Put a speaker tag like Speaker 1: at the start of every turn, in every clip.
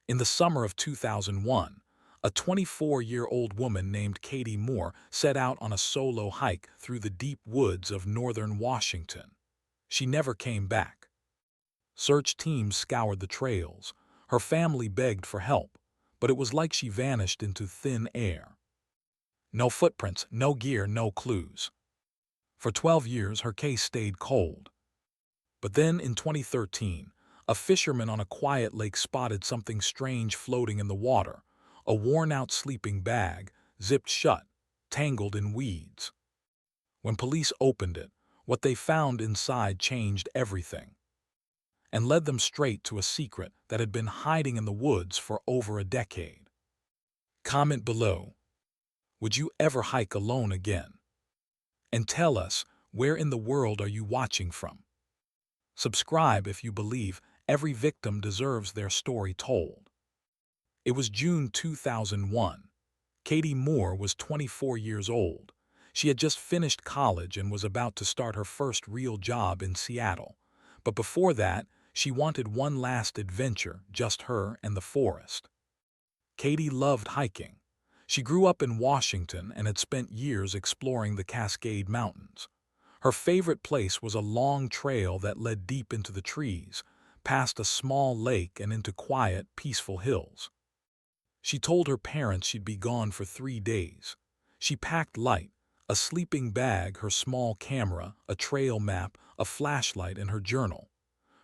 Speaker 1: In the summer of 2001, a 24-year-old woman named Katie Moore set out on a solo hike through the deep woods of northern Washington. She never came back. Search teams scoured the trails. Her family begged for help, but it was like she vanished into thin air. No footprints, no gear, no clues. For 12 years, her case stayed cold. But then, in 2013, a fisherman on a quiet lake spotted something strange floating in the water, a worn-out sleeping bag, zipped shut, tangled in weeds. When police opened it, what they found inside changed everything, and led them straight to a secret that had been hiding in the woods for over a decade. Comment below. Would you ever hike alone again? And tell us, where in the world are you watching from? Subscribe if you believe every victim deserves their story told. It was June 2001. Katie Moore was 24 years old. She had just finished college and was about to start her first real job in Seattle. But before that, she wanted one last adventure, just her and the forest. Katie loved hiking. She grew up in Washington and had spent years exploring the Cascade Mountains. Her favorite place was a long trail that led deep into the trees, past a small lake and into quiet, peaceful hills. She told her parents she'd be gone for 3 days. She packed light, a sleeping bag, her small camera, a trail map, a flashlight, and her journal.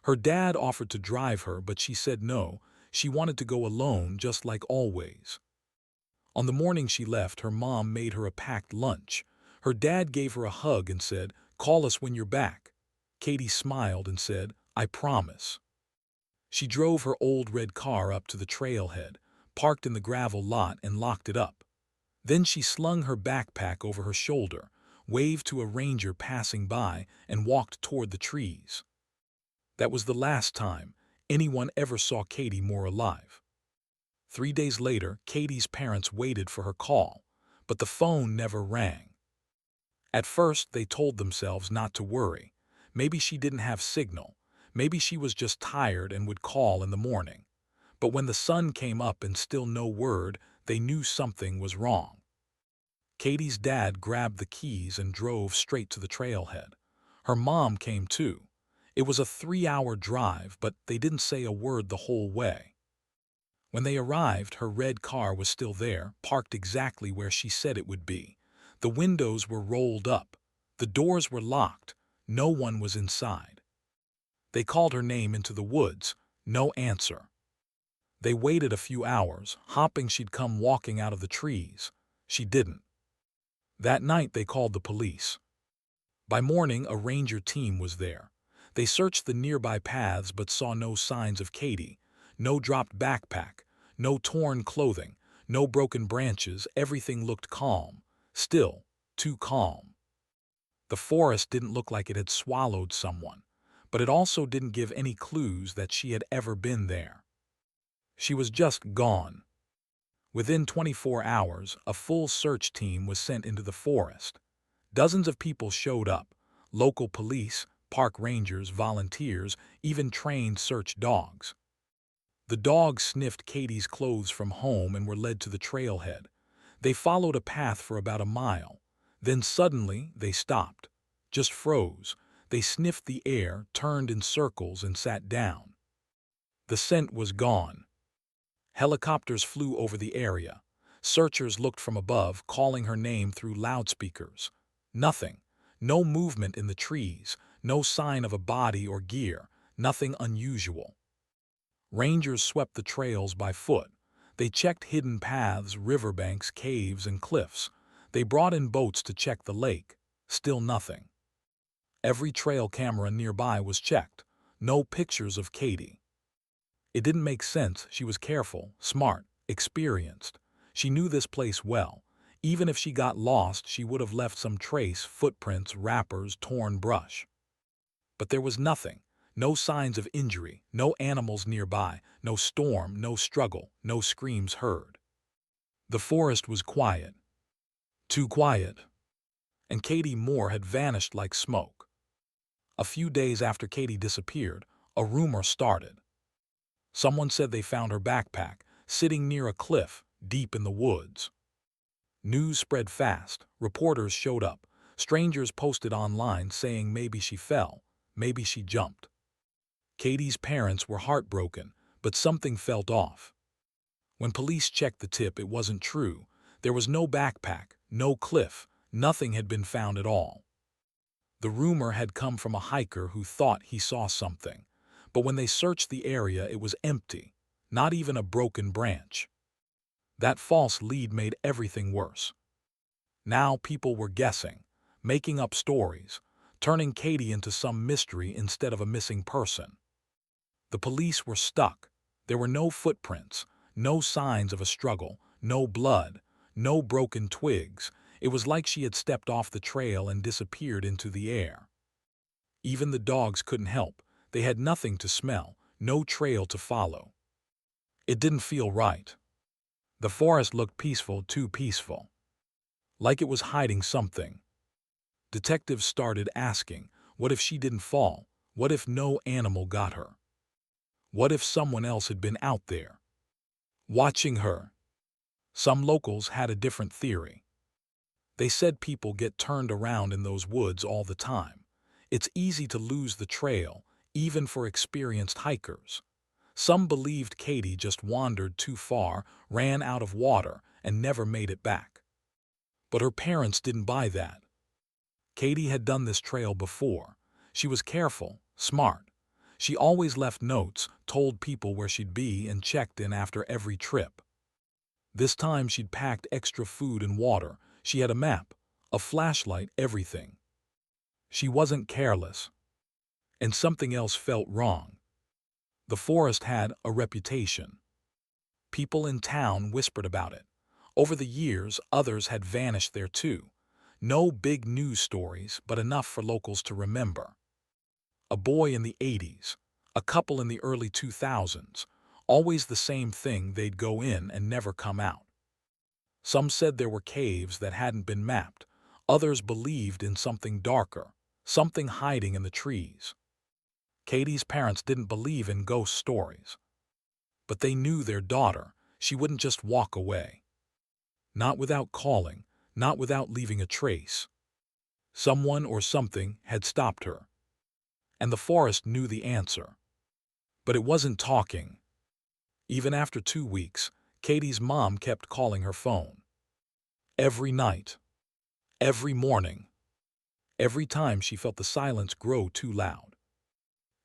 Speaker 1: Her dad offered to drive her, but she said no. She wanted to go alone, just like always. On the morning she left, her mom made her a packed lunch. Her dad gave her a hug and said, "Call us when you're back." Katie smiled and said, "I promise." She drove her old red car up to the trailhead, parked in the gravel lot, and locked it up. Then she slung her backpack over her shoulder, waved to a ranger passing by, and walked toward the trees. That was the last time anyone ever saw Katie Moore alive. 3 days later, Katie's parents waited for her call, but the phone never rang. At first, they told themselves not to worry. Maybe she didn't have signal. Maybe she was just tired and would call in the morning. But when the sun came up and still no word, they knew something was wrong. Katie's dad grabbed the keys and drove straight to the trailhead. Her mom came too. It was a 3-hour drive, but they didn't say a word the whole way. When they arrived, her red car was still there, parked exactly where she said it would be. The windows were rolled up. The doors were locked. No one was inside. They called her name into the woods. No answer. They waited a few hours, hoping she'd come walking out of the trees. She didn't. That night, they called the police. By morning, a ranger team was there. They searched the nearby paths but saw no signs of Katie. No dropped backpack, no torn clothing, no broken branches. Everything looked calm. Still, too calm. The forest didn't look like it had swallowed someone, but it also didn't give any clues that she had ever been there. She was just gone. Within 24 hours, a full search team was sent into the forest. Dozens of people showed up: local police, park rangers, volunteers, even trained search dogs. The dogs sniffed Katie's clothes from home and were led to the trailhead. They followed a path for about a mile. Then suddenly, they stopped. Just froze. They sniffed the air, turned in circles, and sat down. The scent was gone. Helicopters flew over the area. Searchers looked from above, calling her name through loudspeakers. Nothing. No movement in the trees. No sign of a body or gear. Nothing unusual. Rangers swept the trails by foot. They checked hidden paths, riverbanks, caves, and cliffs. They brought in boats to check the lake. Still nothing. Every trail camera nearby was checked. No pictures of Katie. It didn't make sense. She was careful, smart, experienced. She knew this place well. Even if she got lost, she would have left some trace: footprints, wrappers, torn brush. But there was nothing. No signs of injury, no animals nearby, no storm, no struggle, no screams heard. The forest was quiet. Too quiet. And Katie Moore had vanished like smoke. A few days after Katie disappeared, a rumor started. Someone said they found her backpack sitting near a cliff deep in the woods. News spread fast. Reporters showed up. Strangers posted online saying maybe she fell, maybe she jumped. Katie's parents were heartbroken, but something felt off. When police checked the tip, it wasn't true. There was no backpack, no cliff, nothing had been found at all. The rumor had come from a hiker who thought he saw something, but when they searched the area, it was empty, not even a broken branch. That false lead made everything worse. Now people were guessing, making up stories, turning Katie into some mystery instead of a missing person. The police were stuck. There were no footprints, no signs of a struggle, no blood, no broken twigs. It was like she had stepped off the trail and disappeared into the air. Even the dogs couldn't help. They had nothing to smell, no trail to follow. It didn't feel right. The forest looked peaceful, too peaceful. Like it was hiding something. Detectives started asking, what if she didn't fall? What if no animal got her? What if someone else had been out there, watching her? Some locals had a different theory. They said people get turned around in those woods all the time. It's easy to lose the trail, even for experienced hikers. Some believed Katie just wandered too far, ran out of water, and never made it back. But her parents didn't buy that. Katie had done this trail before. She was careful, smart. She always left notes, told people where she'd be, and checked in after every trip. This time she'd packed extra food and water. She had a map, a flashlight, everything. She wasn't careless. And something else felt wrong. The forest had a reputation. People in town whispered about it. Over the years, others had vanished there too. No big news stories, but enough for locals to remember. A boy in the 80s, a couple in the early 2000s, always the same thing, they'd go in and never come out. Some said there were caves that hadn't been mapped. Others believed in something darker, something hiding in the trees. Katie's parents didn't believe in ghost stories. But they knew their daughter. She wouldn't just walk away. Not without calling, not without leaving a trace. Someone or something had stopped her. And the forest knew the answer. But it wasn't talking. Even after 2 weeks, Katie's mom kept calling her phone. Every night. Every morning. Every time she felt the silence grow too loud.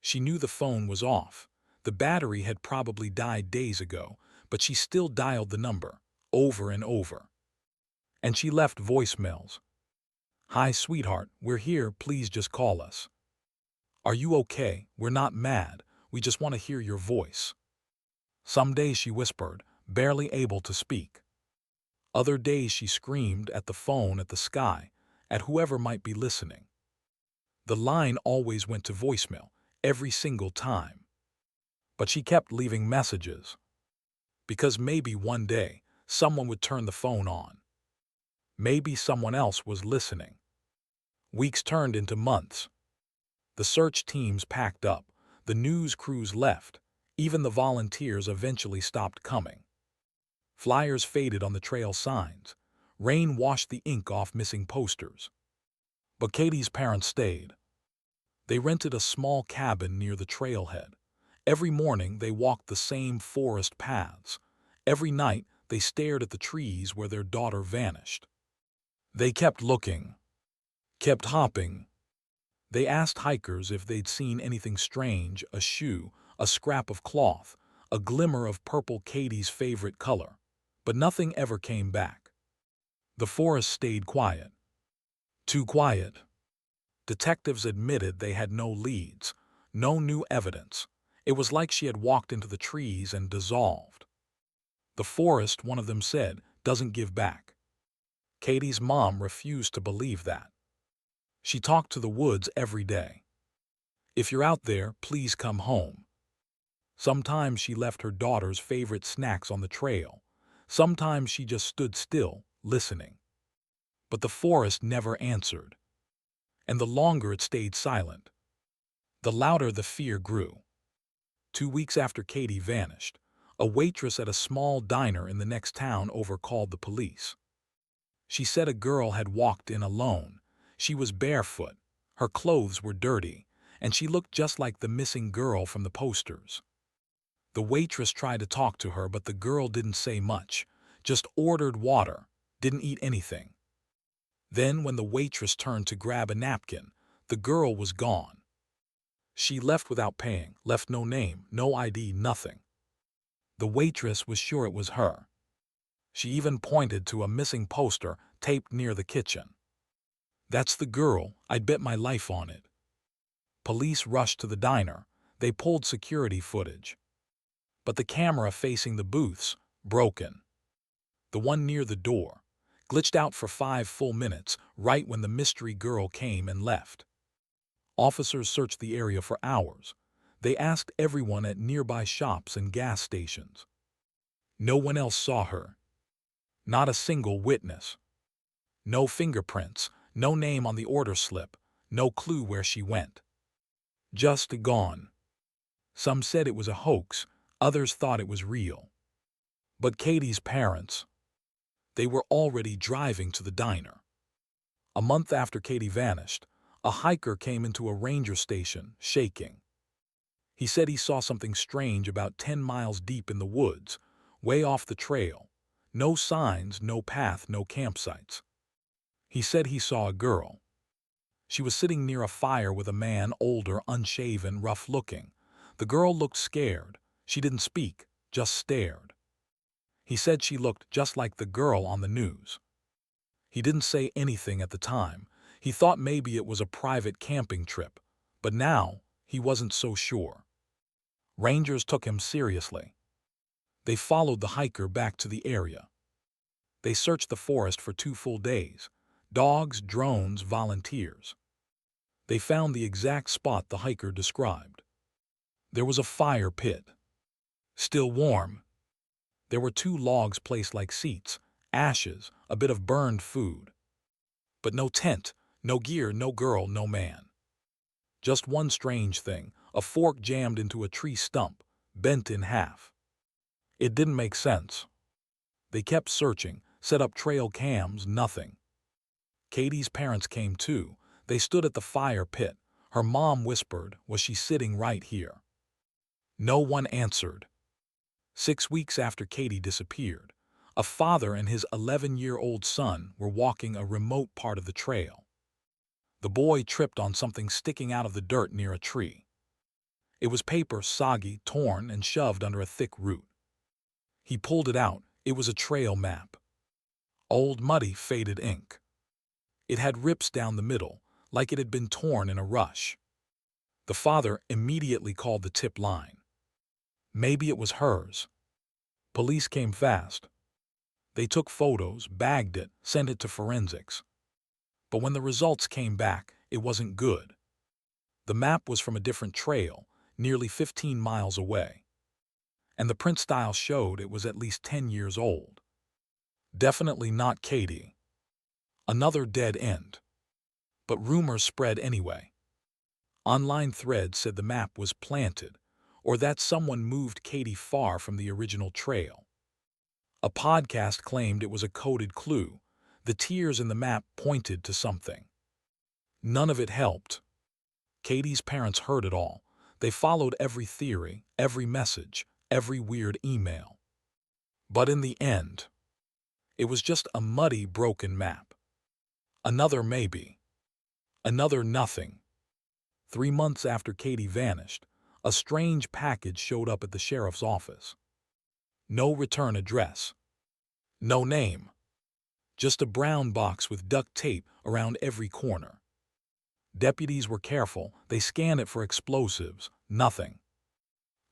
Speaker 1: She knew the phone was off. The battery had probably died days ago, but she still dialed the number, over and over. And she left voicemails. "Hi, sweetheart, we're here, please just call us. Are you okay? We're not mad, we just want to hear your voice." Some days she whispered, barely able to speak. Other days she screamed at the phone, at the sky, at whoever might be listening. The line always went to voicemail, every single time. But she kept leaving messages. Because maybe one day, someone would turn the phone on. Maybe someone else was listening. Weeks turned into months. The search teams packed up. The news crews left. Even the volunteers eventually stopped coming. Flyers faded on the trail signs. Rain washed the ink off missing posters. But Katie's parents stayed. They rented a small cabin near the trailhead. Every morning they walked the same forest paths. Every night they stared at the trees where their daughter vanished. They kept looking, kept hopping. They asked hikers if they'd seen anything strange, a shoe, a scrap of cloth, a glimmer of purple, Katie's favorite color. But nothing ever came back. The forest stayed quiet. Too quiet. Detectives admitted they had no leads, no new evidence. It was like she had walked into the trees and dissolved. The forest, one of them said, doesn't give back. Katie's mom refused to believe that. She talked to the woods every day. "If you're out there, please come home." Sometimes she left her daughter's favorite snacks on the trail. Sometimes she just stood still, listening. But the forest never answered. And the longer it stayed silent, the louder the fear grew. 2 weeks after Katie vanished, a waitress at a small diner in the next town over called the police. She said a girl had walked in alone. She was barefoot, her clothes were dirty, and she looked just like the missing girl from the posters. The waitress tried to talk to her, but the girl didn't say much, just ordered water, didn't eat anything. Then, when the waitress turned to grab a napkin, the girl was gone. She left without paying, left no name, no ID, nothing. The waitress was sure it was her. She even pointed to a missing poster taped near the kitchen. "That's the girl, I'd bet my life on it." Police rushed to the diner. They pulled security footage. But the camera facing the booths, broken. The one near the door, glitched out for 5 full minutes, right when the mystery girl came and left. Officers searched the area for hours. They asked everyone at nearby shops and gas stations. No one else saw her. Not a single witness. No fingerprints, no name on the order slip, no clue where she went. Just gone. Some said it was a hoax, others thought it was real. But Katie's parents, they were already driving to the diner. A month after Katie vanished, a hiker came into a ranger station, shaking. He said he saw something strange about 10 miles deep in the woods, way off the trail. No signs, no path, no campsites. He said he saw a girl. She was sitting near a fire with a man, older, unshaven, rough-looking. The girl looked scared. She didn't speak, just stared. He said she looked just like the girl on the news. He didn't say anything at the time. He thought maybe it was a private camping trip, but now he wasn't so sure. Rangers took him seriously. They followed the hiker back to the area. They searched the forest for 2 full days. Dogs, drones, volunteers. They found the exact spot the hiker described. There was a fire pit. Still warm. There were 2 logs placed like seats, ashes, a bit of burned food. But no tent, no gear, no girl, no man. Just one strange thing, a fork jammed into a tree stump, bent in half. It didn't make sense. They kept searching, set up trail cams, nothing. Katie's parents came too. They stood at the fire pit. Her mom whispered, "Was she sitting right here?" No one answered. 6 weeks after Katie disappeared, a father and his 11-year-old son were walking a remote part of the trail. The boy tripped on something sticking out of the dirt near a tree. It was paper, soggy, torn, and shoved under a thick root. He pulled it out. It was a trail map. Old, muddy, faded ink. It had rips down the middle, like it had been torn in a rush. The father immediately called the tip line. Maybe it was hers. Police came fast. They took photos, bagged it, sent it to forensics. But when the results came back, it wasn't good. The map was from a different trail, nearly 15 miles away. And the print style showed it was at least 10 years old. Definitely not Katie. Another dead end. But rumors spread anyway. Online threads said the map was planted, or that someone moved Katie far from the original trail. A podcast claimed it was a coded clue. The tears in the map pointed to something. None of it helped. Katie's parents heard it all. They followed every theory, every message, every weird email. But in the end, it was just a muddy, broken map. Another maybe. Another nothing. 3 months after Katie vanished, a strange package showed up at the sheriff's office. No return address. No name. Just a brown box with duct tape around every corner. Deputies were careful. They scanned it for explosives. Nothing.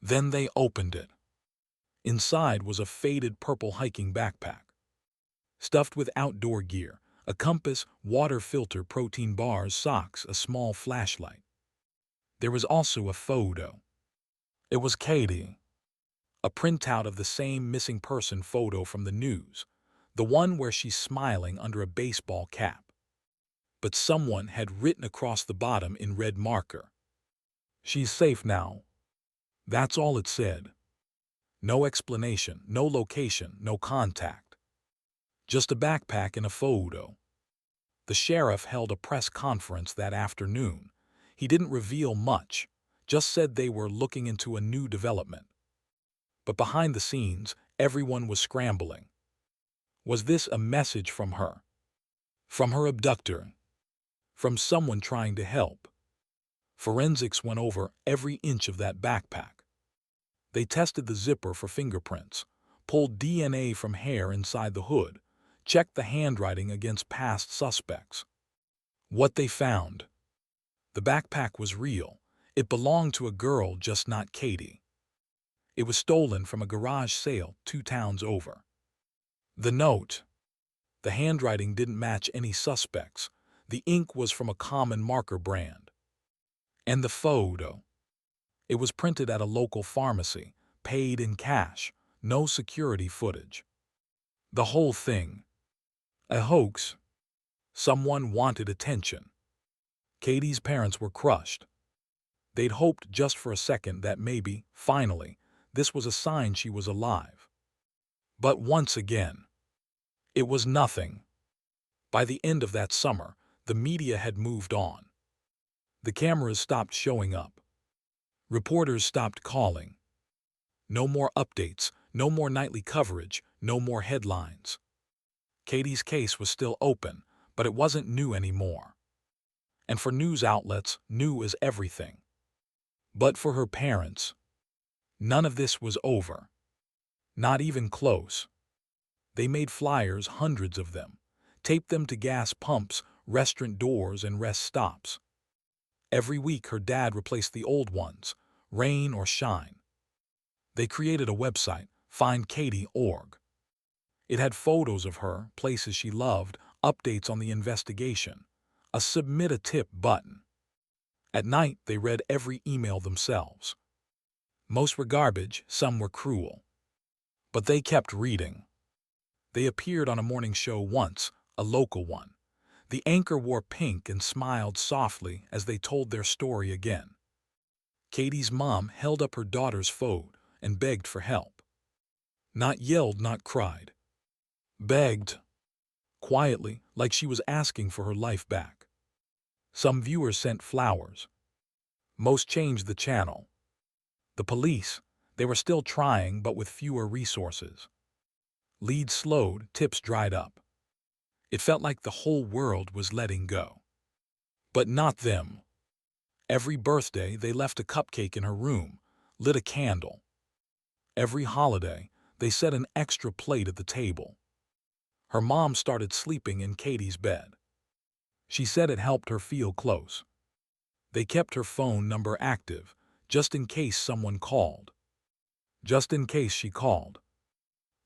Speaker 1: Then they opened it. Inside was a faded purple hiking backpack. Stuffed with outdoor gear, a compass, water filter, protein bars, socks, a small flashlight. There was also a photo. It was Katie. A printout of the same missing person photo from the news, the one where she's smiling under a baseball cap. But someone had written across the bottom in red marker, "She's safe now." That's all it said. No explanation, no location, no contact. Just a backpack and a photo. The sheriff held a press conference that afternoon. He didn't reveal much, just said they were looking into a new development. But behind the scenes, everyone was scrambling. Was this a message from her? From her abductor? From someone trying to help? Forensics went over every inch of that backpack. They tested the zipper for fingerprints, pulled DNA from hair inside the hood, checked the handwriting against past suspects. What they found? The backpack was real. It belonged to a girl, just not Katie. It was stolen from a garage sale 2 towns over. The note. The handwriting didn't match any suspects. The ink was from a common marker brand. And the photo. It was printed at a local pharmacy, paid in cash, no security footage. The whole thing. A hoax. Someone wanted attention. Katie's parents were crushed. They'd hoped just for a second that maybe, finally, this was a sign she was alive. But once again, it was nothing. By the end of that summer, the media had moved on. The cameras stopped showing up. Reporters stopped calling. No more updates, no more nightly coverage, no more headlines. Katie's case was still open, but it wasn't new anymore. And for news outlets, new is everything. But for her parents, none of this was over. Not even close. They made flyers, hundreds of them, taped them to gas pumps, restaurant doors, and rest stops. Every week her dad replaced the old ones, rain or shine. They created a website, findkatie.org. It had photos of her, places she loved, updates on the investigation, a submit a tip button. At night, they read every email themselves. Most were garbage, some were cruel. But they kept reading. They appeared on a morning show once, a local one. The anchor wore pink and smiled softly as they told their story again. Katie's mom held up her daughter's phone and begged for help. Not yelled, not cried. Begged. Quietly, like she was asking for her life back. Some viewers sent flowers. Most changed the channel. The police, they were still trying but with fewer resources. Leads slowed, tips dried up. It felt like the whole world was letting go. But not them. Every birthday, they left a cupcake in her room, lit a candle. Every holiday, they set an extra plate at the table. Her mom started sleeping in Katie's bed. She said it helped her feel close. They kept her phone number active, just in case someone called. Just in case she called.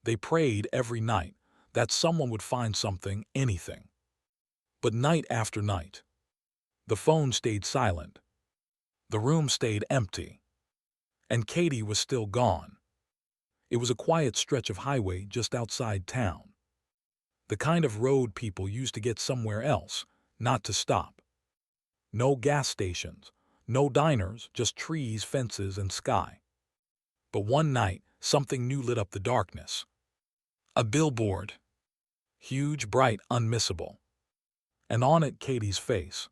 Speaker 1: They prayed every night that someone would find something, anything. But night after night, the phone stayed silent. The room stayed empty. And Katie was still gone. It was a quiet stretch of highway just outside town. The kind of road people used to get somewhere else, not to stop. No gas stations, no diners, just trees, fences, and sky. But one night, something new lit up the darkness. A billboard. Huge, bright, unmissable. And on it, Katie's face.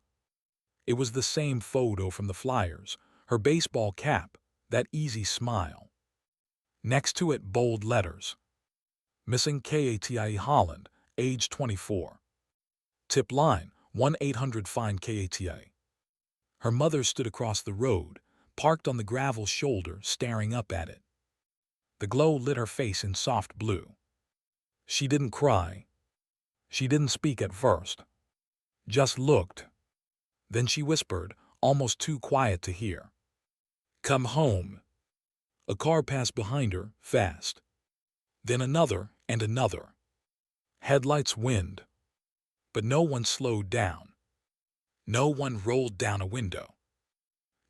Speaker 1: It was the same photo from the flyers, her baseball cap, that easy smile. Next to it, bold letters. Missing Katie Holland, age 24. Tip line, 1-800-FIND-KATA. Her mother stood across the road, parked on the gravel shoulder, staring up at it. The glow lit her face in soft blue. She didn't cry. She didn't speak at first. Just looked. Then she whispered, almost too quiet to hear. Come home. A car passed behind her, fast. Then another and another. Headlights wind. But no one slowed down. No one rolled down a window.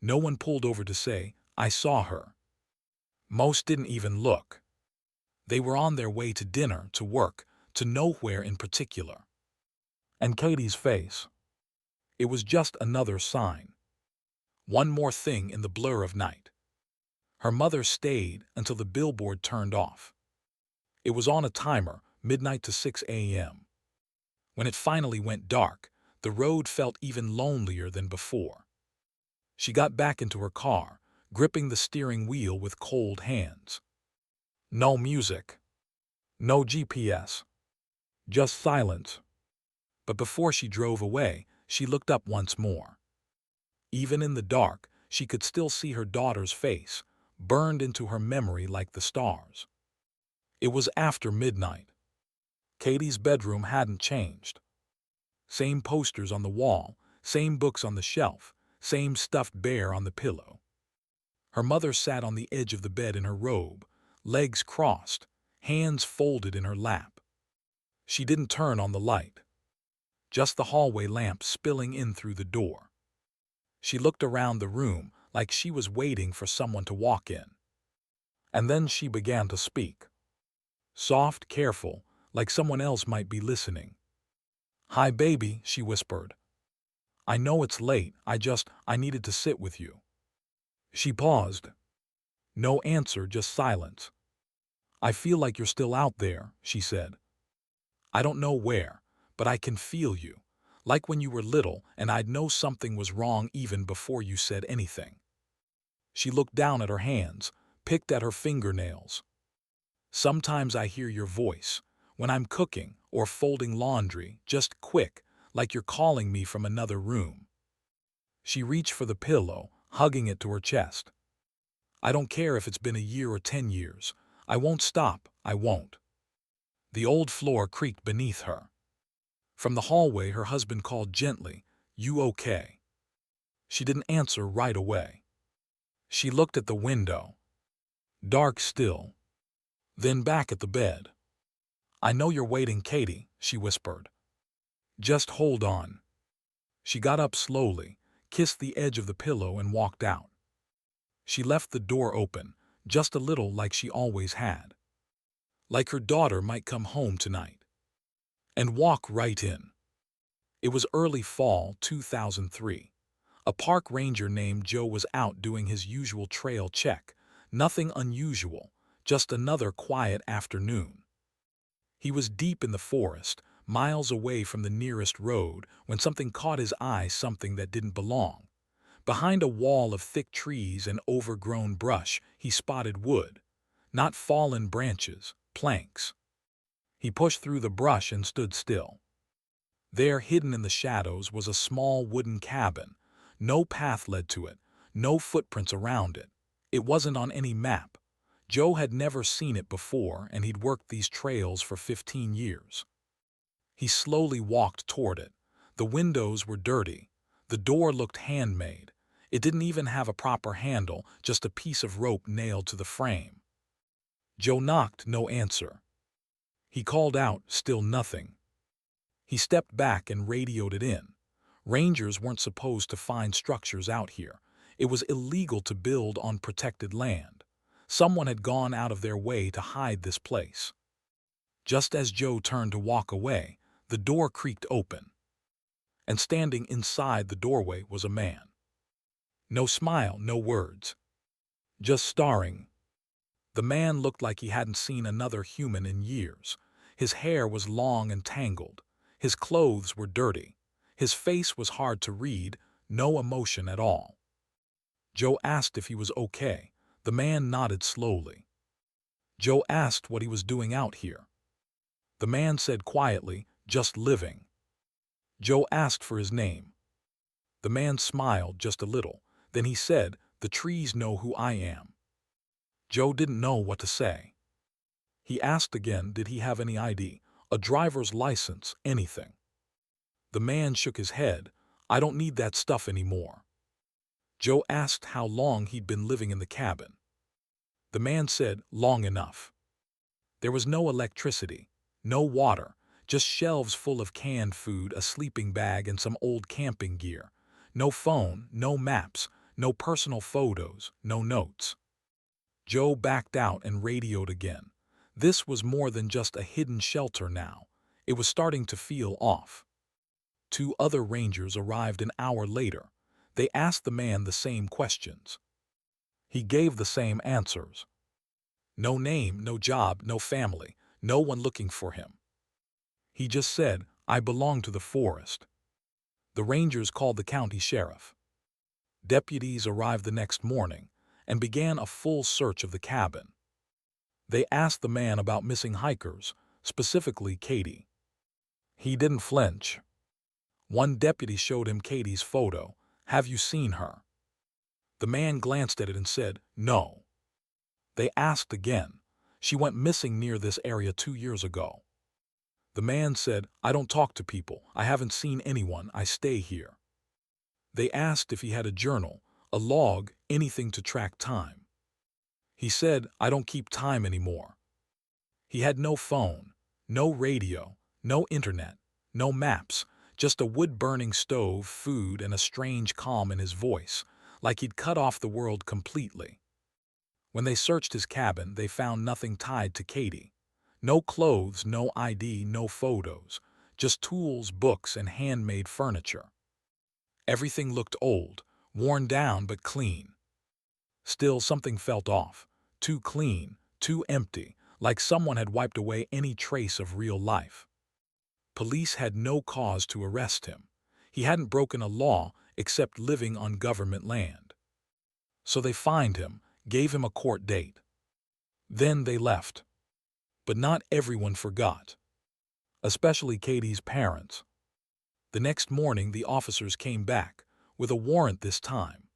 Speaker 1: No one pulled over to say, I saw her. Most didn't even look. They were on their way to dinner, to work, to nowhere in particular. And Katie's face. It was just another sign. One more thing in the blur of night. Her mother stayed until the billboard turned off. It was on a timer, midnight to 6 a.m. When it finally went dark, the road felt even lonelier than before. She got back into her car, gripping the steering wheel with cold hands. No music. No GPS. Just silence. But before she drove away, she looked up once more. Even in the dark, she could still see her daughter's face, burned into her memory like the stars. It was after midnight. Katie's bedroom hadn't changed. Same posters on the wall, same books on the shelf, same stuffed bear on the pillow. Her mother sat on the edge of the bed in her robe, legs crossed, hands folded in her lap. She didn't turn on the light. Just the hallway lamp spilling in through the door. She looked around the room like she was waiting for someone to walk in. And then she began to speak. Soft, careful, like someone else might be listening. "Hi, baby," she whispered. "I know it's late, I needed to sit with you." She paused. No answer, just silence. "I feel like you're still out there," she said. "I don't know where, but I can feel you. Like when you were little and I'd know something was wrong even before you said anything." She looked down at her hands, picked at her fingernails. "Sometimes I hear your voice, when I'm cooking or folding laundry, just quick, like you're calling me from another room." She reached for the pillow, hugging it to her chest. "I don't care if it's been a year or 10 years. I won't stop, I won't." The old floor creaked beneath her. From the hallway, her husband called gently, "You okay?" She didn't answer right away. She looked at the window. Dark still. Then back at the bed. "I know you're waiting, Katie," she whispered. "Just hold on." She got up slowly, kissed the edge of the pillow and walked out. She left the door open, just a little like she always had. Like her daughter might come home tonight. And walk right in. It was early fall 2003. A park ranger named Joe was out doing his usual trail check. Nothing unusual, just another quiet afternoon. He was deep in the forest, miles away from the nearest road, when something caught his eye, something that didn't belong. Behind a wall of thick trees and overgrown brush, he spotted wood. Not fallen branches, planks. He pushed through the brush and stood still. There, hidden in the shadows, was a small wooden cabin. No path led to it, no footprints around it. It wasn't on any map. Joe had never seen it before, and he'd worked these trails for 15 years. He slowly walked toward it. The windows were dirty. The door looked handmade. It didn't even have a proper handle, just a piece of rope nailed to the frame. Joe knocked, no answer. He called out, still nothing. He stepped back and radioed it in. Rangers weren't supposed to find structures out here. It was illegal to build on protected land. Someone had gone out of their way to hide this place. Just as Joe turned to walk away, the door creaked open. And standing inside the doorway was a man. No smile, no words. Just staring. The man looked like he hadn't seen another human in years. His hair was long and tangled. His clothes were dirty. His face was hard to read, no emotion at all. Joe asked if he was okay. The man nodded slowly. Joe asked what he was doing out here. The man said quietly, "Just living." Joe asked for his name. The man smiled just a little. Then he said, "The trees know who I am." Joe didn't know what to say. He asked again, did he have any ID, a driver's license, anything. The man shook his head. "I don't need that stuff anymore." Joe asked how long he'd been living in the cabin. The man said, "Long enough." There was no electricity, no water, just shelves full of canned food, a sleeping bag, and some old camping gear. No phone, no maps, no personal photos, no notes. Joe backed out and radioed again. This was more than just a hidden shelter now. It was starting to feel off. 2 other rangers arrived an hour later. They asked the man the same questions. He gave the same answers. No name, no job, no family, no one looking for him. He just said, "I belong to the forest." The rangers called the county sheriff. Deputies arrived the next morning and began a full search of the cabin. They asked the man about missing hikers, specifically Katie. He didn't flinch. One deputy showed him Katie's photo. "Have you seen her?" The man glanced at it and said, "No." They asked again. "She went missing near this area 2 years ago." The man said, "I don't talk to people. I haven't seen anyone. I stay here." They asked if he had a journal, a log, anything to track time. He said, "I don't keep time anymore." He had no phone, no radio, no internet, no maps, just a wood-burning stove, food, and a strange calm in his voice, like he'd cut off the world completely. When they searched his cabin, they found nothing tied to Katie. No clothes, no ID, no photos, just tools, books, and handmade furniture. Everything looked old, worn down but clean. Still, something felt off. Too clean, too empty, like someone had wiped away any trace of real life. Police had no cause to arrest him. He hadn't broken a law except living on government land. So they fined him, gave him a court date. Then they left. But not everyone forgot, especially Katie's parents. The next morning, the officers came back, with a warrant this time.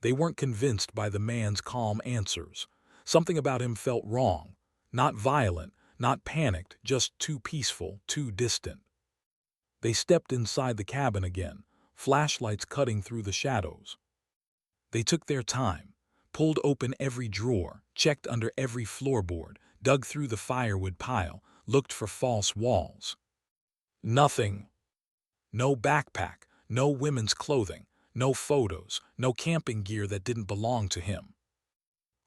Speaker 1: They weren't convinced by the man's calm answers. Something about him felt wrong. Not violent, not panicked, just too peaceful, too distant. They stepped inside the cabin again, flashlights cutting through the shadows. They took their time, pulled open every drawer, checked under every floorboard, dug through the firewood pile, looked for false walls. Nothing. No backpack, no women's clothing, no photos, no camping gear that didn't belong to him.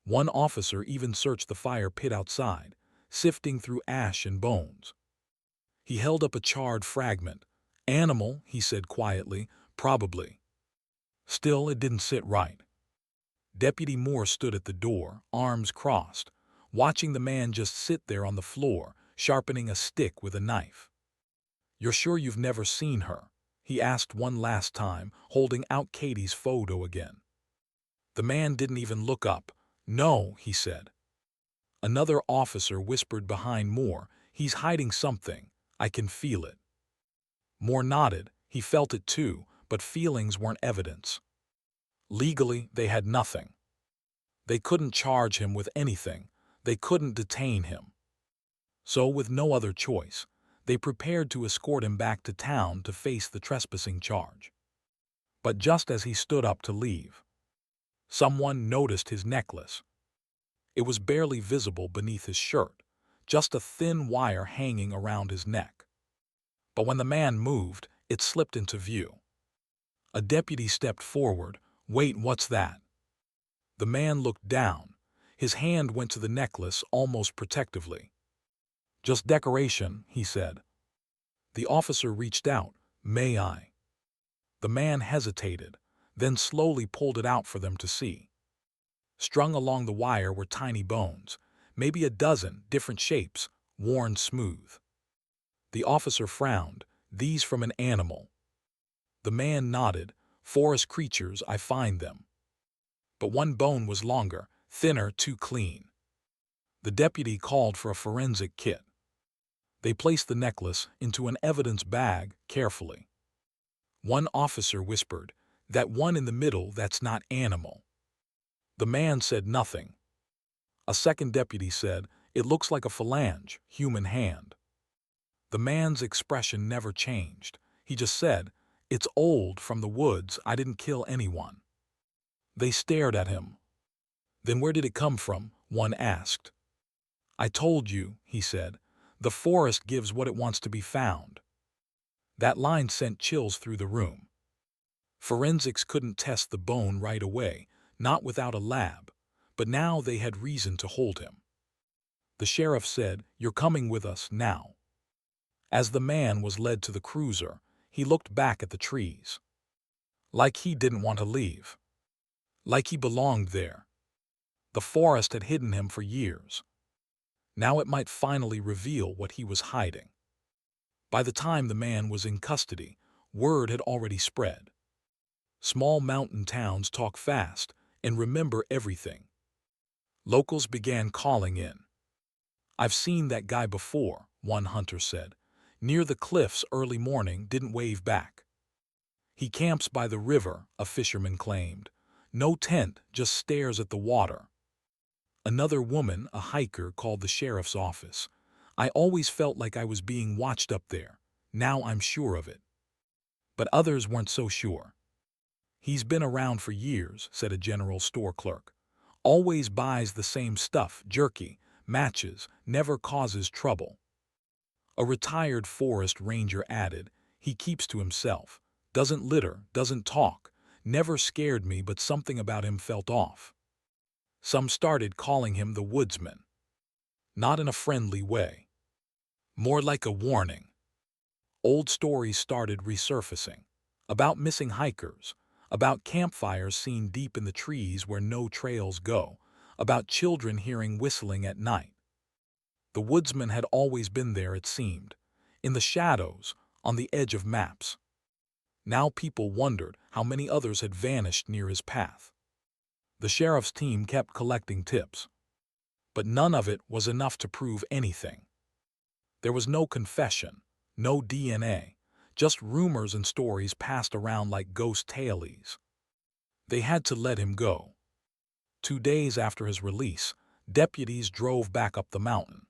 Speaker 1: One officer even searched the fire pit outside, sifting through ash and bones. He held up a charred fragment. "Animal," he said quietly, "probably." Still, it didn't sit right. Deputy Moore stood at the door, arms crossed, watching the man just sit there on the floor, sharpening a stick with a knife. "You're sure you've never seen her?" he asked one last time, holding out Katie's photo again. The man didn't even look up. "No," he said. Another officer whispered behind Moore, "He's hiding something. I can feel it." Moore nodded. He felt it too, but feelings weren't evidence. Legally, they had nothing. They couldn't charge him with anything. They couldn't detain him. So, with no other choice, they prepared to escort him back to town to face the trespassing charge. But just as he stood up to leave, someone noticed his necklace. It was barely visible beneath his shirt, just a thin wire hanging around his neck. But when the man moved, it slipped into view. A deputy stepped forward. "Wait, what's that?" The man looked down. His hand went to the necklace almost protectively. "Just decoration," he said. The officer reached out. "May I?" The man hesitated, then slowly pulled it out for them to see. Strung along the wire were tiny bones, maybe a dozen, different shapes, worn smooth. The officer frowned. "These from an animal." The man nodded. "Forest creatures, I find them." But one bone was longer, thinner, too clean. The deputy called for a forensic kit. They placed the necklace into an evidence bag carefully. One officer whispered, "That one in the middle, that's not animal." The man said nothing. A second deputy said, "It looks like a phalange, human hand." The man's expression never changed. He just said, "It's old, from the woods. I didn't kill anyone." They stared at him. "Then where did it come from?" one asked. "I told you," he said. "The forest gives what it wants to be found." That line sent chills through the room. Forensics couldn't test the bone right away, not without a lab, but now they had reason to hold him. The sheriff said, "You're coming with us now." As the man was led to the cruiser, he looked back at the trees. Like he didn't want to leave. Like he belonged there. The forest had hidden him for years. Now it might finally reveal what he was hiding. By the time the man was in custody, word had already spread. Small mountain towns talk fast and remember everything. Locals began calling in. "I've seen that guy before," one hunter said. "Near the cliffs early morning, didn't wave back." "He camps by the river," a fisherman claimed. "No tent, just stares at the water." Another woman, a hiker, called the sheriff's office. "I always felt like I was being watched up there. Now I'm sure of it." But others weren't so sure. "He's been around for years," said a general store clerk. "Always buys the same stuff, jerky, matches, never causes trouble." A retired forest ranger added, "He keeps to himself, doesn't litter, doesn't talk, never scared me, but something about him felt off." Some started calling him the woodsman. Not in a friendly way. More like a warning. Old stories started resurfacing. About missing hikers, about campfires seen deep in the trees where no trails go, about children hearing whistling at night. The woodsman had always been there, it seemed, in the shadows, on the edge of maps. Now people wondered how many others had vanished near his path. The sheriff's team kept collecting tips. But none of it was enough to prove anything. There was no confession, no DNA, just rumors and stories passed around like ghost tales. They had to let him go. 2 days after his release, deputies drove back up the mountain.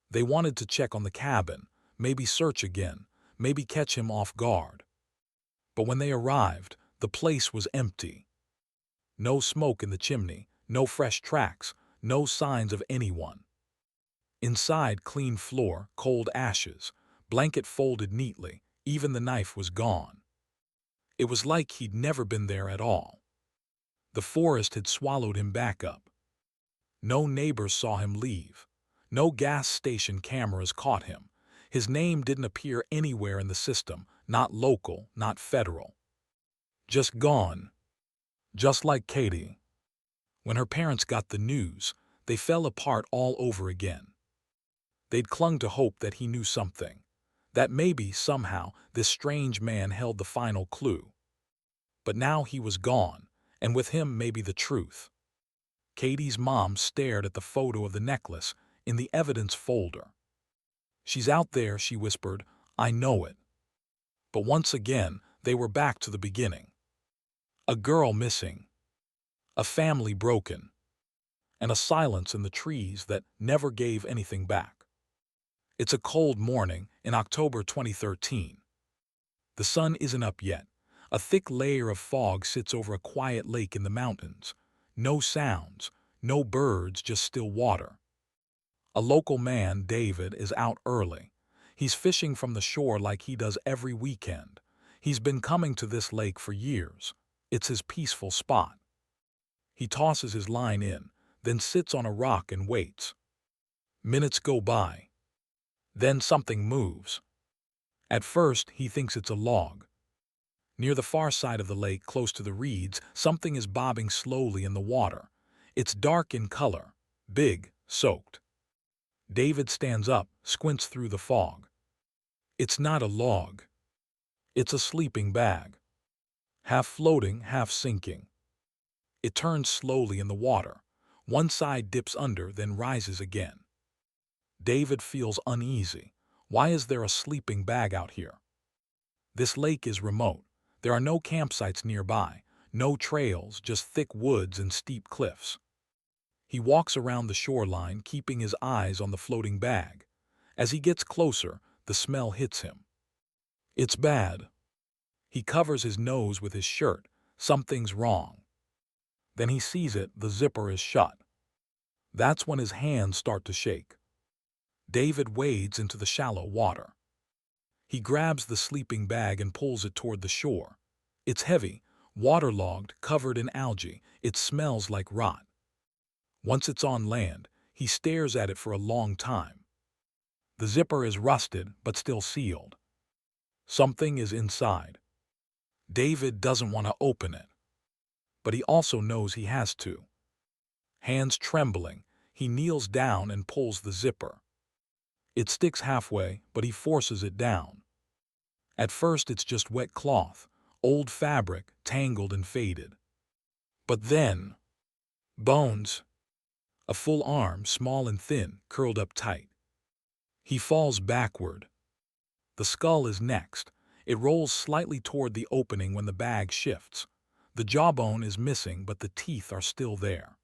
Speaker 1: They wanted to check on the cabin, maybe search again, maybe catch him off guard. But when they arrived, the place was empty. No smoke in the chimney, no fresh tracks, no signs of anyone. Inside, clean floor, cold ashes, blanket folded neatly, even the knife was gone. It was like he'd never been there at all. The forest had swallowed him back up. No neighbors saw him leave. No gas station cameras caught him. His name didn't appear anywhere in the system, not local, not federal. Just gone. Just like Katie. When her parents got the news, they fell apart all over again. They'd clung to hope that he knew something, that maybe, somehow, this strange man held the final clue. But now he was gone, and with him maybe the truth. Katie's mom stared at the photo of the necklace in the evidence folder. "She's out there," she whispered. "I know it." But once again, they were back to the beginning. A girl missing. A family broken. And a silence in the trees that never gave anything back. It's a cold morning in October 2013. The sun isn't up yet. A thick layer of fog sits over a quiet lake in the mountains. No sounds, no birds, just still water. A local man, David, is out early. He's fishing from the shore like he does every weekend. He's been coming to this lake for years. It's his peaceful spot. He tosses his line in, then sits on a rock and waits. Minutes go by. Then something moves. At first, he thinks it's a log. Near the far side of the lake, close to the reeds, something is bobbing slowly in the water. It's dark in color, big, soaked. David stands up, squints through the fog. It's not a log. It's a sleeping bag. Half floating, half sinking. It turns slowly in the water. One side dips under, then rises again. David feels uneasy. Why is there a sleeping bag out here? This lake is remote. There are no campsites nearby, no trails, just thick woods and steep cliffs. He walks around the shoreline, keeping his eyes on the floating bag. As he gets closer, the smell hits him. It's bad. He covers his nose with his shirt. Something's wrong. Then he sees it, the zipper is shut. That's when his hands start to shake. David wades into the shallow water. He grabs the sleeping bag and pulls it toward the shore. It's heavy, waterlogged, covered in algae. It smells like rot. Once it's on land, he stares at it for a long time. The zipper is rusted, but still sealed. Something is inside. David doesn't want to open it. But he also knows he has to. Hands trembling, he kneels down and pulls the zipper. It sticks halfway, but he forces it down. At first it's just wet cloth, old fabric, tangled and faded. But then, bones. A full arm, small and thin, curled up tight. He falls backward. The skull is next. It rolls slightly toward the opening when the bag shifts. The jawbone is missing, but the teeth are still there.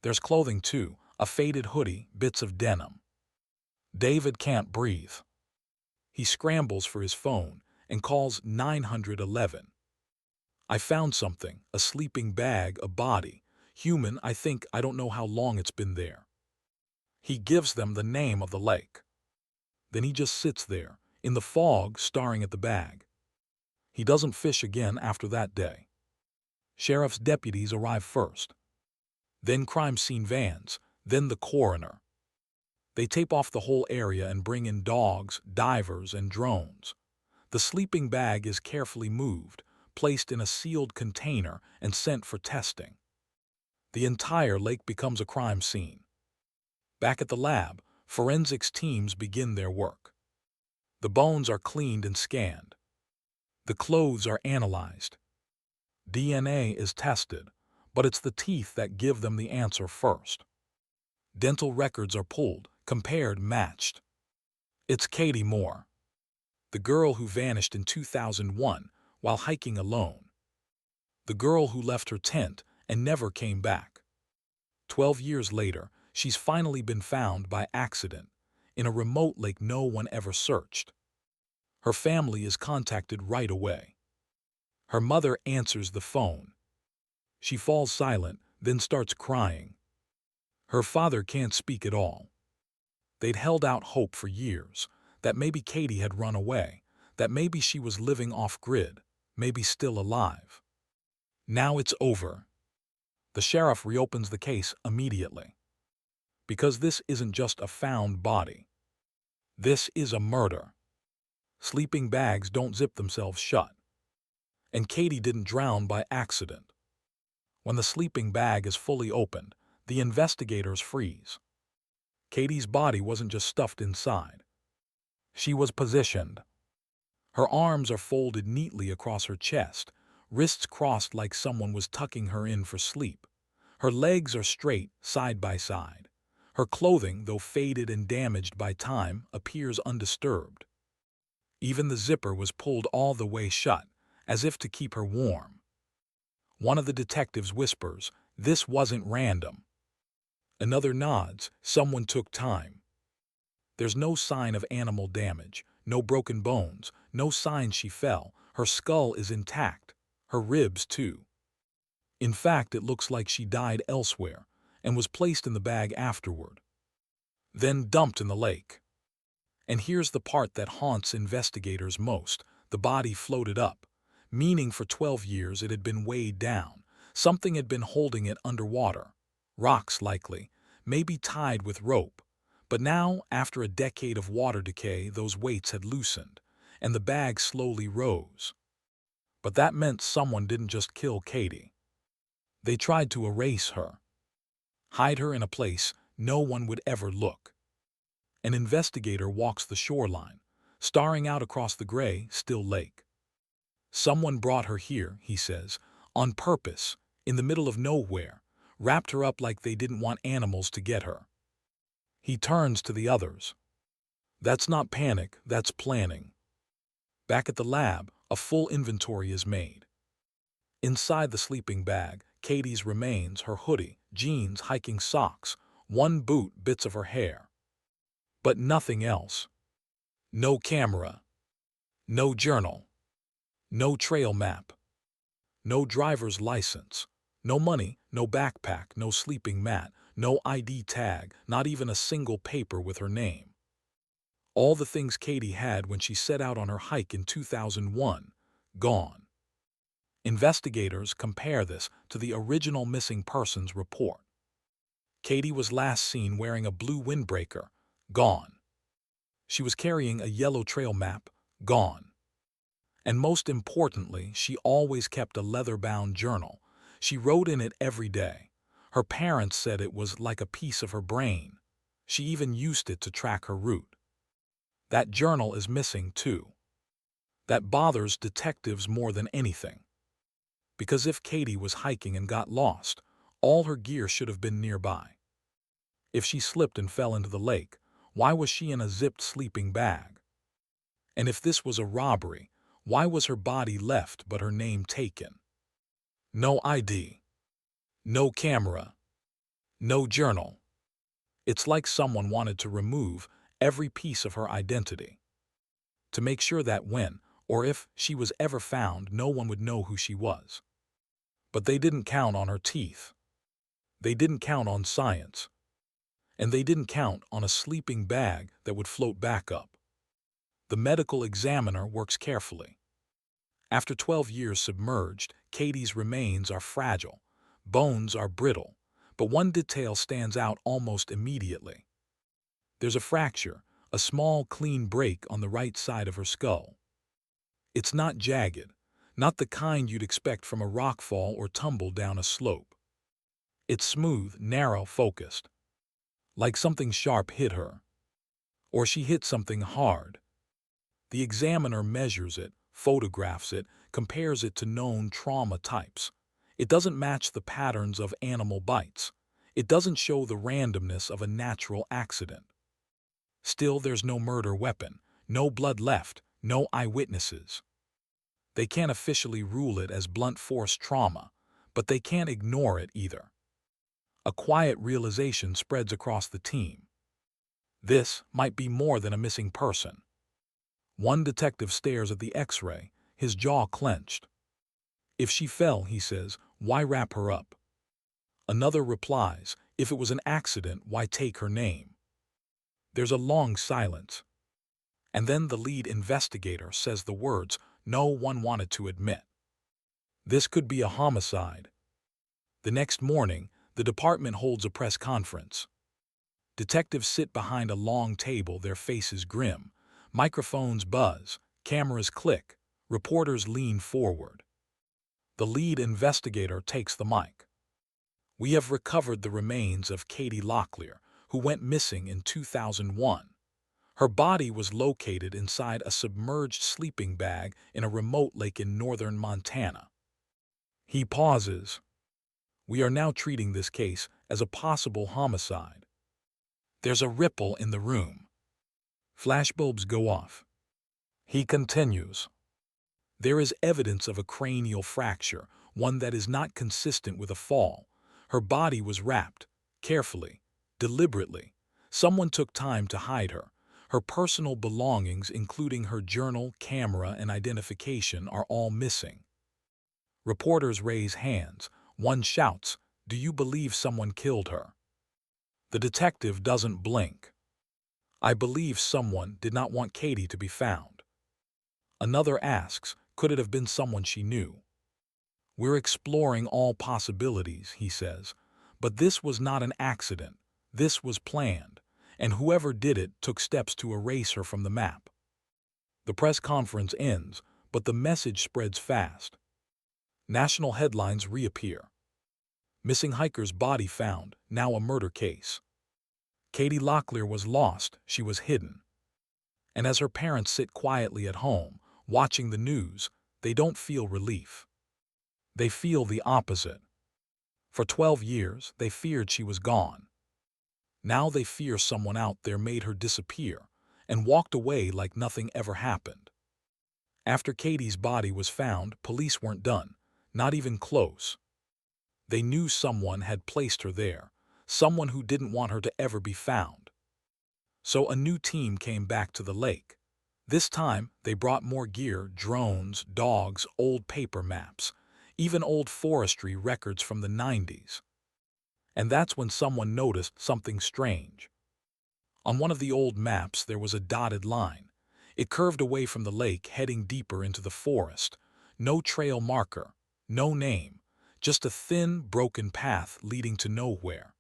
Speaker 1: There's clothing too, a faded hoodie, bits of denim. David can't breathe. He scrambles for his phone and calls 911. I found something, a sleeping bag, a body. Human, I think. I don't know how long it's been there. He gives them the name of the lake. Then he just sits there, in the fog, staring at the bag. He doesn't fish again after that day. Sheriff's deputies arrive first. Then crime scene vans, then the coroner. They tape off the whole area and bring in dogs, divers, and drones. The sleeping bag is carefully moved, placed in a sealed container, and sent for testing. The entire lake becomes a crime scene. Back at the lab, forensics teams begin their work. The bones are cleaned and scanned. The clothes are analyzed. DNA is tested, but it's the teeth that give them the answer first. Dental records are pulled, compared, matched. It's Katie Moore, the girl who vanished in 2001 while hiking alone. The girl who left her tent and never came back. 12 years later, she's finally been found by accident in a remote lake no one ever searched. Her family is contacted right away. Her mother answers the phone. She falls silent, then starts crying. Her father can't speak at all. They'd held out hope for years, that maybe Katie had run away, that maybe she was living off-grid, maybe still alive. Now it's over. The sheriff reopens the case immediately. Because this isn't just a found body. This is a murder. Sleeping bags don't zip themselves shut. And Katie didn't drown by accident. When the sleeping bag is fully opened, the investigators freeze. Katie's body wasn't just stuffed inside. She was positioned. Her arms are folded neatly across her chest, wrists crossed like someone was tucking her in for sleep. Her legs are straight, side by side. Her clothing, though faded and damaged by time, appears undisturbed. Even the zipper was pulled all the way shut, as if to keep her warm. One of the detectives whispers, "This wasn't random." Another nods, "Someone took time." There's no sign of animal damage, no broken bones, no sign she fell. Her skull is intact, her ribs too. In fact, it looks like she died elsewhere and was placed in the bag afterward, then dumped in the lake. And here's the part that haunts investigators most. The body floated up, meaning for 12 years it had been weighed down. Something had been holding it underwater. Rocks likely, maybe tied with rope. But now, after a decade of water decay, those weights had loosened, and the bag slowly rose. But that meant someone didn't just kill Katie. They tried to erase her, hide her in a place no one would ever look. An investigator walks the shoreline, staring out across the gray, still lake. "Someone brought her here," he says, "on purpose, in the middle of nowhere, wrapped her up like they didn't want animals to get her." He turns to the others. That's not panic, that's planning. Back at the lab, a full inventory is made. Inside the sleeping bag, Katie's remains, her hoodie, jeans, hiking socks, one boot, bits of her hair. But nothing else. No camera. No journal. No trail map. No driver's license. No money, no backpack, no sleeping mat, no ID tag, not even a single paper with her name. All the things Katie had when she set out on her hike in 2001, gone. Investigators compare this to the original missing persons report. Katie was last seen wearing a blue windbreaker, gone. She was carrying a yellow trail map, gone. And most importantly, she always kept a leather-bound journal. She wrote in it every day. Her parents said it was like a piece of her brain. She even used it to track her route. That journal is missing, too. That bothers detectives more than anything. Because if Katie was hiking and got lost, all her gear should have been nearby. If she slipped and fell into the lake, why was she in a zipped sleeping bag? And if this was a robbery, why was her body left but her name taken? No ID. No camera. No journal. It's like someone wanted to remove every piece of her identity, to make sure that when, or if, she was ever found, no one would know who she was. But they didn't count on her teeth. They didn't count on science. And they didn't count on a sleeping bag that would float back up. The medical examiner works carefully. After 12 years submerged, Katie's remains are fragile, bones are brittle, but one detail stands out almost immediately. There's a fracture, a small clean break on the right side of her skull. It's not jagged, not the kind you'd expect from a rock fall or tumble down a slope. It's smooth, narrow, focused, like something sharp hit her. Or she hit something hard. The examiner measures it, photographs it, compares it to known trauma types. It doesn't match the patterns of animal bites. It doesn't show the randomness of a natural accident. Still, there's no murder weapon, no blood left, no eyewitnesses. They can't officially rule it as blunt force trauma, but they can't ignore it either. A quiet realization spreads across the team. This might be more than a missing person. One detective stares at the X-ray, his jaw clenched. If she fell, he says, why wrap her up? Another replies, if it was an accident, why take her name? There's a long silence. And then the lead investigator says the words no one wanted to admit. This could be a homicide. The next morning, the department holds a press conference. Detectives sit behind a long table, their faces grim. Microphones buzz, cameras click, reporters lean forward. The lead investigator takes the mic. We have recovered the remains of Katie Locklear, who went missing in 2001. Her body was located inside a submerged sleeping bag in a remote lake in northern Montana. He pauses. We are now treating this case as a possible homicide. There's a ripple in the room. Flashbulbs go off. He continues. There is evidence of a cranial fracture, one that is not consistent with a fall. Her body was wrapped, carefully, deliberately. Someone took time to hide her. Her personal belongings, including her journal, camera, and identification, are all missing. Reporters raise hands. One shouts, "Do you believe someone killed her?" The detective doesn't blink. I believe someone did not want Katie to be found. Another asks, could it have been someone she knew? We're exploring all possibilities, he says, but this was not an accident. This was planned, and whoever did it took steps to erase her from the map. The press conference ends, but the message spreads fast. National headlines reappear. Missing hiker's body found, now a murder case. Katie Locklear was lost, she was hidden. And as her parents sit quietly at home, watching the news, they don't feel relief. They feel the opposite. For 12 years, they feared she was gone. Now they fear someone out there made her disappear and walked away like nothing ever happened. After Katie's body was found, police weren't done, not even close. They knew someone had placed her there, someone who didn't want her to ever be found. So a new team came back to the lake. This time, they brought more gear, drones, dogs, old paper maps, even old forestry records from the 90s. And that's when someone noticed something strange. On one of the old maps, there was a dotted line. It curved away from the lake, heading deeper into the forest. No trail marker, no name, just a thin, broken path leading to nowhere.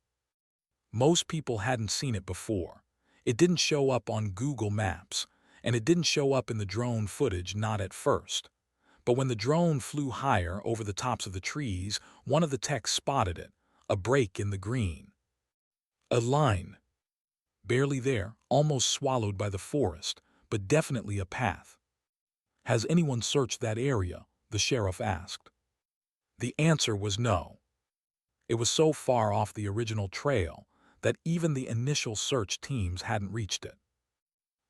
Speaker 1: Most people hadn't seen it before. It didn't show up on Google Maps, and it didn't show up in the drone footage, not at first. But when the drone flew higher over the tops of the trees, one of the techs spotted it, a break in the green. A line. Barely there, almost swallowed by the forest, but definitely a path. Has anyone searched that area? The sheriff asked. The answer was no. It was so far off the original trail that even the initial search teams hadn't reached it.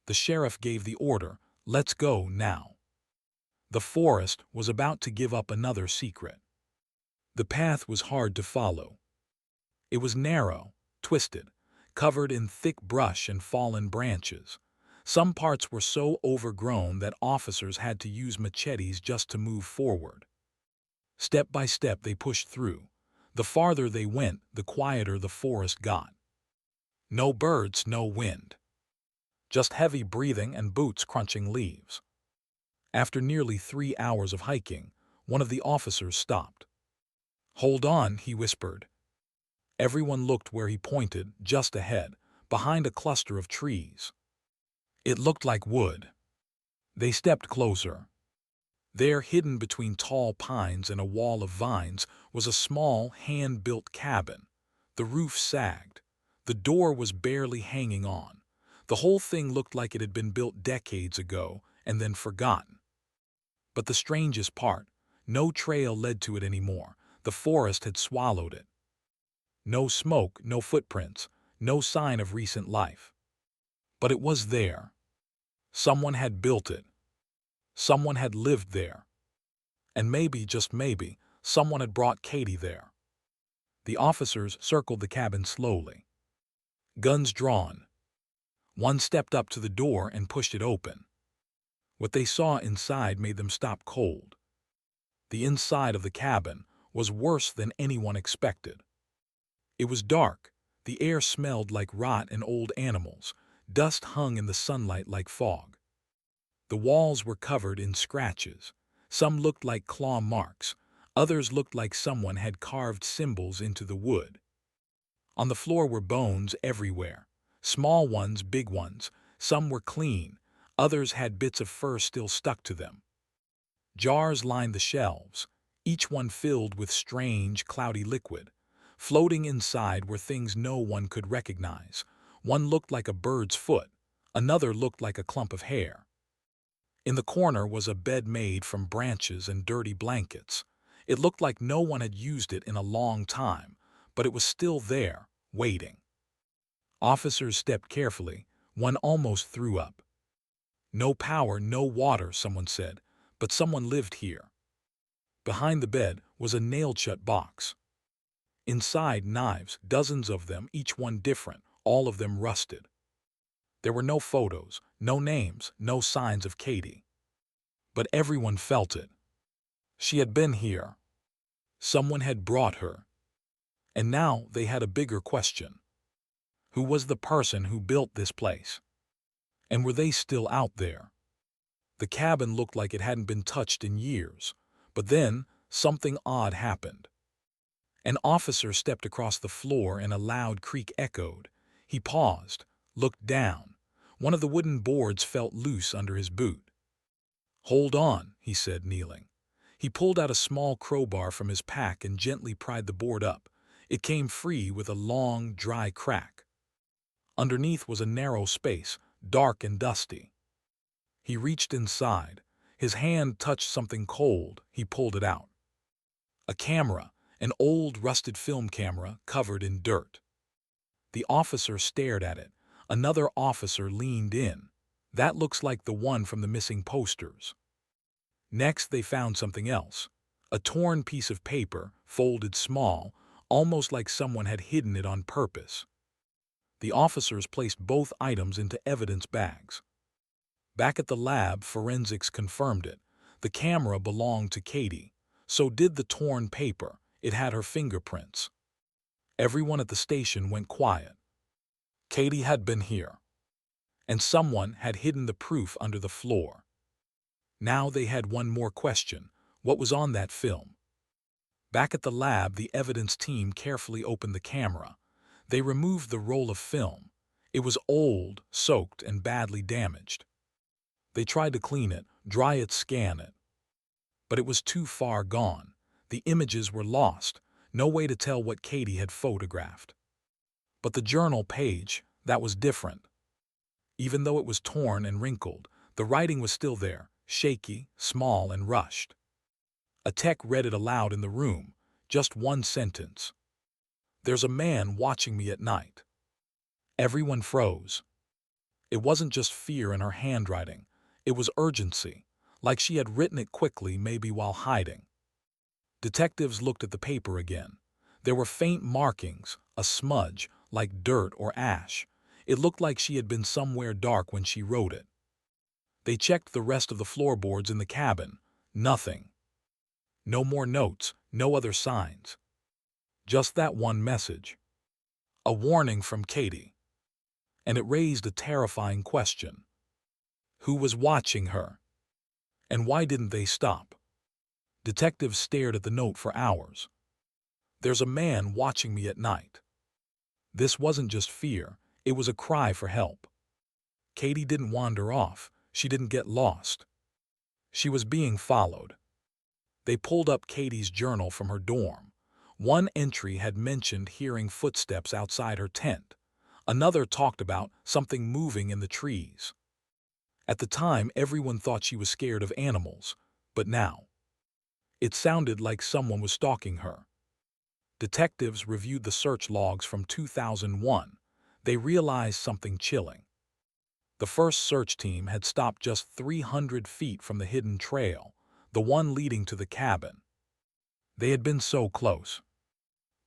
Speaker 1: The sheriff gave the order, "Let's go now." The forest was about to give up another secret. The path was hard to follow. It was narrow, twisted, covered in thick brush and fallen branches. Some parts were so overgrown that officers had to use machetes just to move forward. Step by step they pushed through. The farther they went, the quieter the forest got. No birds, no wind. Just heavy breathing and boots crunching leaves. After nearly 3 hours of hiking, one of the officers stopped. "Hold on," he whispered. Everyone looked where he pointed, just ahead, behind a cluster of trees. It looked like wood. They stepped closer. There, hidden between tall pines and a wall of vines, was a small, hand-built cabin. The roof sagged. The door was barely hanging on. The whole thing looked like it had been built decades ago and then forgotten. But the strangest part, no trail led to it anymore. The forest had swallowed it. No smoke, no footprints, no sign of recent life. But it was there. Someone had built it. Someone had lived there. And maybe, just maybe, someone had brought Katie there. The officers circled the cabin slowly. Guns drawn. One stepped up to the door and pushed it open. What they saw inside made them stop cold. The inside of the cabin was worse than anyone expected. It was dark. The air smelled like rot and old animals. Dust hung in the sunlight like fog. The walls were covered in scratches. Some looked like claw marks. Others looked like someone had carved symbols into the wood. On the floor were bones everywhere. Small ones, big ones. Some were clean. Others had bits of fur still stuck to them. Jars lined the shelves, each one filled with strange, cloudy liquid. Floating inside were things no one could recognize. One looked like a bird's foot. Another looked like a clump of hair. In the corner was a bed made from branches and dirty blankets. It looked like no one had used it in a long time, but it was still there, waiting. Officers stepped carefully. One almost threw up. No power, no water, someone said, but someone lived here. Behind the bed was a nailed-shut box. Inside, knives, dozens of them, each one different, all of them rusted. There were no photos, no names, no signs of Katie. But everyone felt it. She had been here. Someone had brought her. And now they had a bigger question. Who was the person who built this place? And were they still out there? The cabin looked like it hadn't been touched in years. But then, something odd happened. An officer stepped across the floor and a loud creak echoed. He paused, looked down. One of the wooden boards felt loose under his boot. "Hold on," he said, kneeling. He pulled out a small crowbar from his pack and gently pried the board up. It came free with a long, dry crack. Underneath was a narrow space, dark and dusty. He reached inside. His hand touched something cold. He pulled it out. A camera, an old rusted film camera covered in dirt. The officer stared at it. Another officer leaned in. "That looks like the one from the missing posters." Next they found something else. A torn piece of paper, folded small, almost like someone had hidden it on purpose. The officers placed both items into evidence bags. Back at the lab, forensics confirmed it. The camera belonged to Katie. So did the torn paper. It had her fingerprints. Everyone at the station went quiet. Katie had been here. And someone had hidden the proof under the floor. Now they had one more question. What was on that film? Back at the lab, the evidence team carefully opened the camera. They removed the roll of film. It was old, soaked, and badly damaged. They tried to clean it, dry it, scan it. But it was too far gone. The images were lost. no way to tell what Katie had photographed. But the journal page, that was different. Even though it was torn and wrinkled, the writing was still there, shaky, small, and rushed. A tech read it aloud in the room, just one sentence. "There's a man watching me at night." Everyone froze. It wasn't just fear in her handwriting. It was urgency, like she had written it quickly, maybe while hiding. Detectives looked at the paper again. There were faint markings, a smudge, like dirt or ash. It looked like she had been somewhere dark when she wrote it. They checked the rest of the floorboards in the cabin. Nothing. No more notes, no other signs. Just that one message. A warning from Katie. And it raised a terrifying question. Who was watching her? And why didn't they stop? Detectives stared at the note for hours. "There's a man watching me at night." This wasn't just fear, it was a cry for help. Katie didn't wander off, she didn't get lost. She was being followed. They pulled up Katie's journal from her dorm. One entry had mentioned hearing footsteps outside her tent. Another talked about something moving in the trees. At the time, everyone thought she was scared of animals, but now, it sounded like someone was stalking her. Detectives reviewed the search logs from 2001. They realized something chilling. The first search team had stopped just 300 feet from the hidden trail, the one leading to the cabin. They had been so close.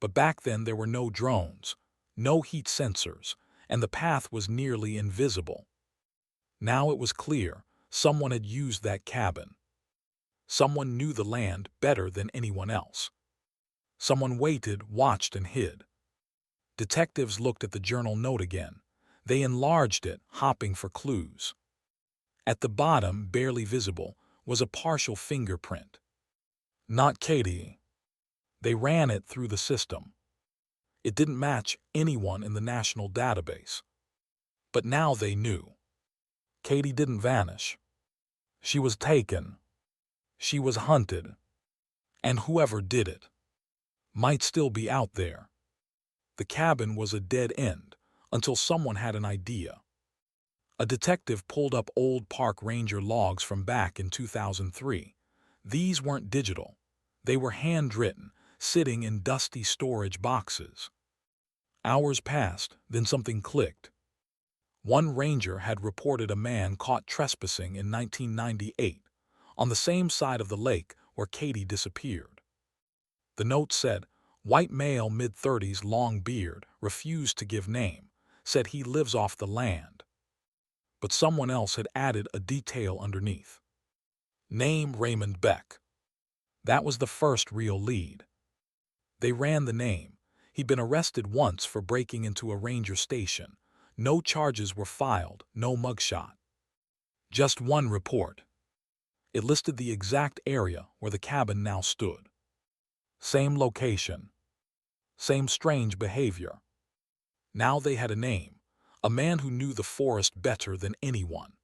Speaker 1: But back then there were no drones, no heat sensors, and the path was nearly invisible. Now it was clear someone had used that cabin. Someone knew the land better than anyone else. Someone waited, watched, and hid. Detectives looked at the journal note again. They enlarged it, hopping for clues. At the bottom, barely visible, was a partial fingerprint. Not Katie. They ran it through the system. It didn't match anyone in the national database. But now they knew. Katie didn't vanish. She was taken. She was hunted. And whoever did it might still be out there. The cabin was a dead end until someone had an idea. A detective pulled up old park ranger logs from back in 2003. These weren't digital. They were handwritten, sitting in dusty storage boxes. Hours passed, then something clicked. One ranger had reported a man caught trespassing in 1998 on the same side of the lake where Katie disappeared. The note said, "White male, mid-30s, long beard, refused to give name, said he lives off the land." But someone else had added a detail underneath. Name Raymond Beck. That was the first real lead. They ran the name. He'd been arrested once for breaking into a ranger station. No charges were filed, no mugshot. Just one report. It listed the exact area where the cabin now stood. Same location. Same strange behavior. Now they had a name. A man who knew the forest better than anyone.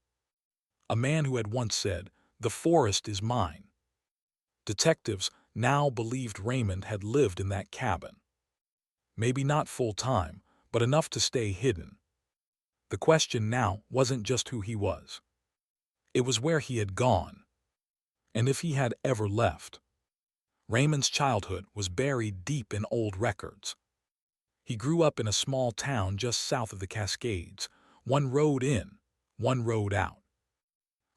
Speaker 1: A man who had once said, "The forest is mine." Detectives now believed Raymond had lived in that cabin. Maybe not full-time, but enough to stay hidden. The question now wasn't just who he was. It was where he had gone. And if he had ever left. Raymond's childhood was buried deep in old records. He grew up in a small town just south of the Cascades, one road in, one road out.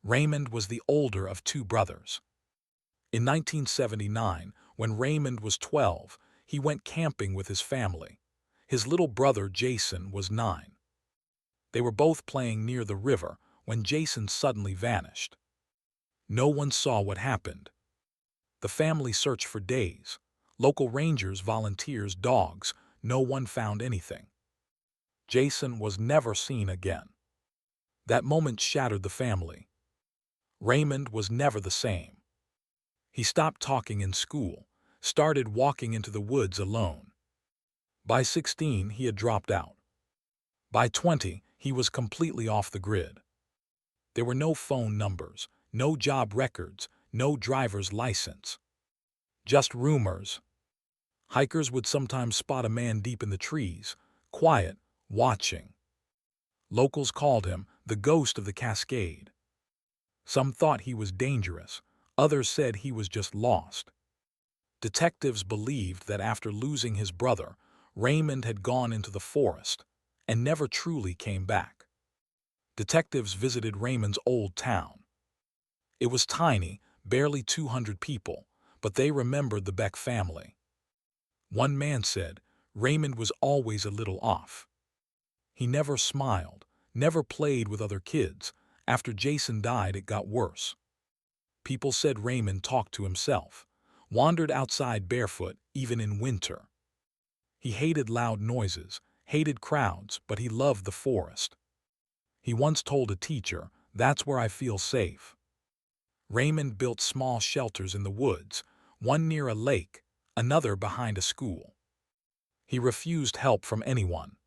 Speaker 1: Raymond was the older of two brothers. In 1979, when Raymond was 12, he went camping with his family. His little brother Jason was 9. They were both playing near the river when Jason suddenly vanished. No one saw what happened. The family searched for days. Local rangers, volunteers, dogs. No one found anything. Jason was never seen again. That moment shattered the family. Raymond was never the same. He stopped talking in school, started walking into the woods alone. By 16, he had dropped out. By 20, he was completely off the grid. There were no phone numbers, no job records, no driver's license. Just rumors. Hikers would sometimes spot a man deep in the trees, quiet, watching. Locals called him the ghost of the Cascade. Some thought he was dangerous, others said he was just lost. Detectives believed that after losing his brother, Raymond had gone into the forest and never truly came back. Detectives visited Raymond's old town. It was tiny, barely 200 people, but they remembered the Beck family. One man said Raymond was always a little off. He never smiled, never played with other kids. After Jason died, it got worse. People said Raymond talked to himself, wandered outside barefoot, even in winter. He hated loud noises, hated crowds, but he loved the forest. He once told a teacher, "That's where I feel safe." Raymond built small shelters in the woods, one near a lake, another behind a school. He refused help from anyone.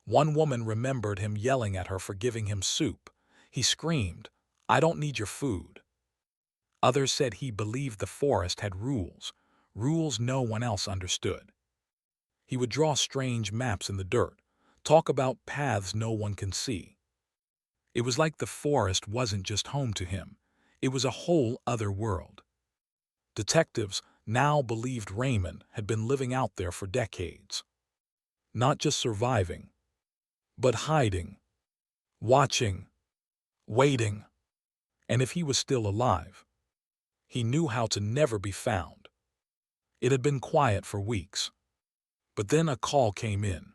Speaker 1: One woman remembered him yelling at her for giving him soup. He screamed, "I don't need your food." Others said he believed the forest had rules, rules no one else understood. He would draw strange maps in the dirt, talk about paths no one can see. It was like the forest wasn't just home to him, it was a whole other world. Detectives now believed Raymond had been living out there for decades. Not just surviving, but hiding, watching, waiting. And if he was still alive, he knew how to never be found. It had been quiet for weeks. But then a call came in.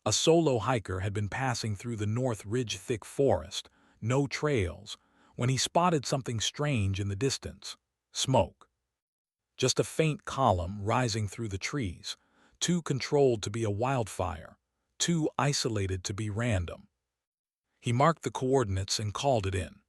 Speaker 1: A solo hiker had been passing through the North Ridge thick forest, no trails, when he spotted something strange in the distance. Smoke. Just a faint column rising through the trees, too controlled to be a wildfire, too isolated to be random. He marked the coordinates and called it in.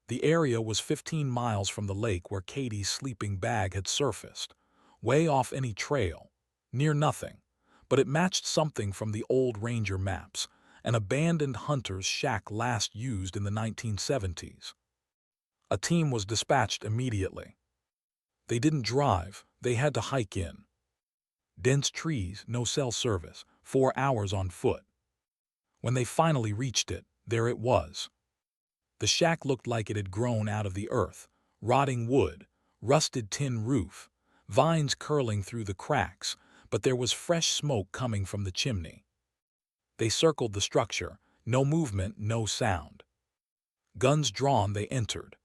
Speaker 1: The area was 15 miles from the lake where Katie's sleeping bag had surfaced, way off any trail, near nothing, but it matched something from the old ranger maps, an abandoned hunter's shack last used in the 1970s. A team was dispatched immediately. They didn't drive, they had to hike in. Dense trees, no cell service, 4 hours on foot. When they finally reached it, there it was. The shack looked like it had grown out of the earth, rotting wood, rusted tin roof, vines curling through the cracks, but there was fresh smoke coming from the chimney. They circled the structure, no movement, no sound. Guns drawn, they entered.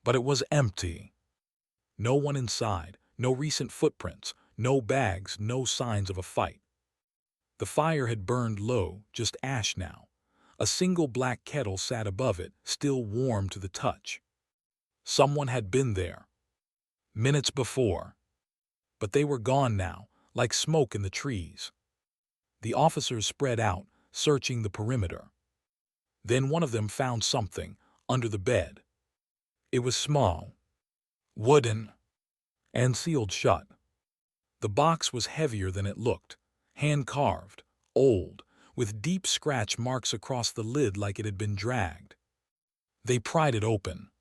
Speaker 1: But it was empty. No one inside, no recent footprints, no bags, no signs of a fight. The fire had burned low, just ash now. A single black kettle sat above it, still warm to the touch. Someone had been there. Minutes before. But they were gone now, like smoke in the trees. The officers spread out, searching the perimeter. Then one of them found something, under the bed. It was small, wooden, and sealed shut. The box was heavier than it looked, hand-carved, old, with deep scratch marks across the lid like it had been dragged. They pried it open.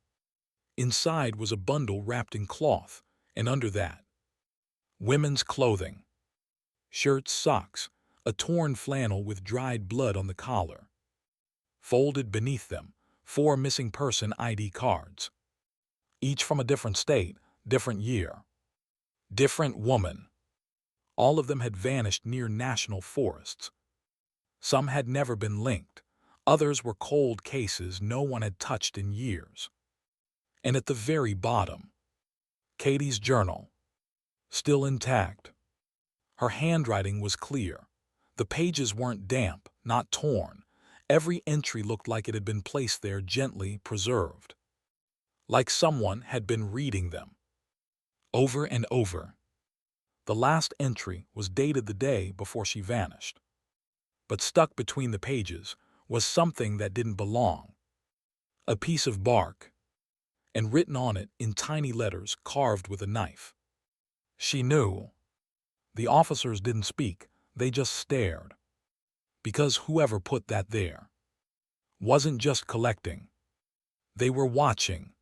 Speaker 1: Inside was a bundle wrapped in cloth, and under that, women's clothing. Shirts, socks, a torn flannel with dried blood on the collar. Folded beneath them, 4 missing person ID cards. Each from a different state, different year. Different woman. All of them had vanished near national forests. Some had never been linked. Others were cold cases no one had touched in years. And at the very bottom, Katie's journal, still intact. Her handwriting was clear. The pages weren't damp, not torn. Every entry looked like it had been placed there gently, preserved. Like someone had been reading them. Over and over. The last entry was dated the day before she vanished. But stuck between the pages was something that didn't belong. A piece of bark, and written on it in tiny letters carved with a knife. She knew. The officers didn't speak, they just stared. Because whoever put that there wasn't just collecting. They were watching.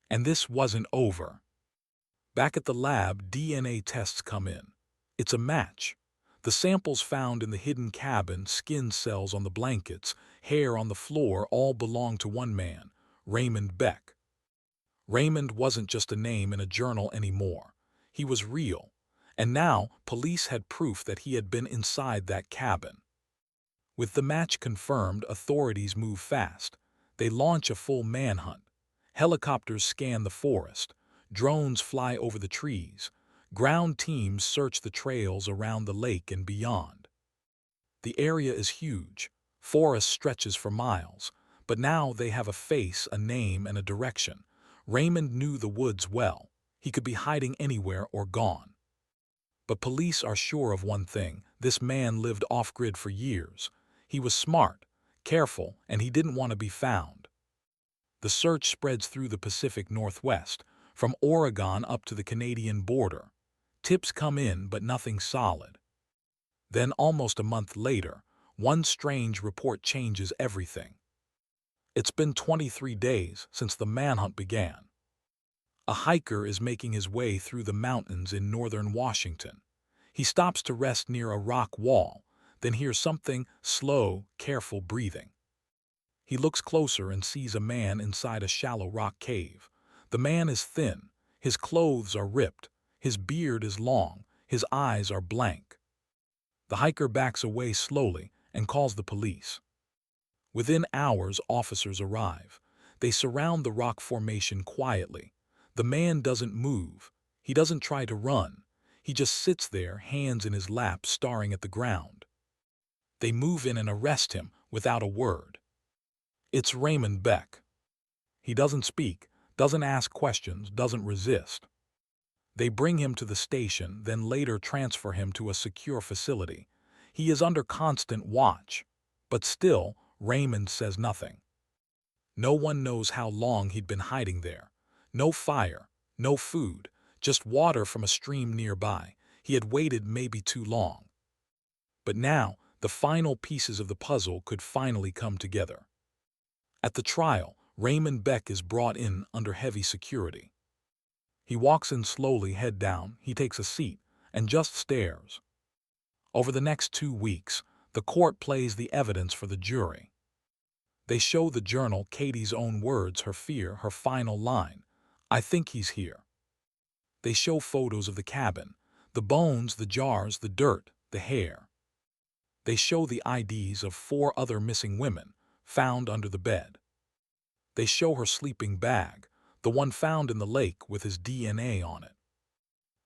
Speaker 1: And this wasn't over. Back at the lab, DNA tests come in. It's a match. The samples found in the hidden cabin, skin cells on the blankets, hair on the floor, all belong to one man, Raymond Beck. Raymond wasn't just a name in a journal anymore. He was real. And now, police had proof that he had been inside that cabin. With the match confirmed, authorities move fast. They launch a full manhunt. Helicopters scan the forest. Drones fly over the trees. Ground teams search the trails around the lake and beyond. The area is huge. Forest stretches for miles. But now they have a face, a name, and a direction. Raymond knew the woods well. He could be hiding anywhere or gone. But police are sure of one thing: this man lived off-grid for years. He was smart, careful, and he didn't want to be found. The search spreads through the Pacific Northwest, from Oregon up to the Canadian border. Tips come in, but nothing solid. Then, almost a month later, one strange report changes everything. It's been 23 days since the manhunt began. A hiker is making his way through the mountains in northern Washington. He stops to rest near a rock wall, then hears something: slow, careful breathing. He looks closer and sees a man inside a shallow rock cave. The man is thin, his clothes are ripped, his beard is long, his eyes are blank. The hiker backs away slowly and calls the police. Within hours, officers arrive. They surround the rock formation quietly. The man doesn't move. He doesn't try to run. He just sits there, hands in his lap, staring at the ground. They move in and arrest him without a word. It's Raymond Beck. He doesn't speak, doesn't ask questions, doesn't resist. They bring him to the station, then later transfer him to a secure facility. He is under constant watch. But still, Raymond says nothing. No one knows how long he'd been hiding there. No fire, no food, just water from a stream nearby. He had waited maybe too long. But now, the final pieces of the puzzle could finally come together. At the trial, Raymond Beck is brought in under heavy security. He walks in slowly, head down. He takes a seat and just stares. Over the next 2 weeks, the court plays the evidence for the jury. They show the journal, Katie's own words, her fear, her final line: "I think he's here." They show photos of the cabin, the bones, the jars, the dirt, the hair. They show the IDs of 4 other missing women, found under the bed. They show her sleeping bag, the one found in the lake with his DNA on it.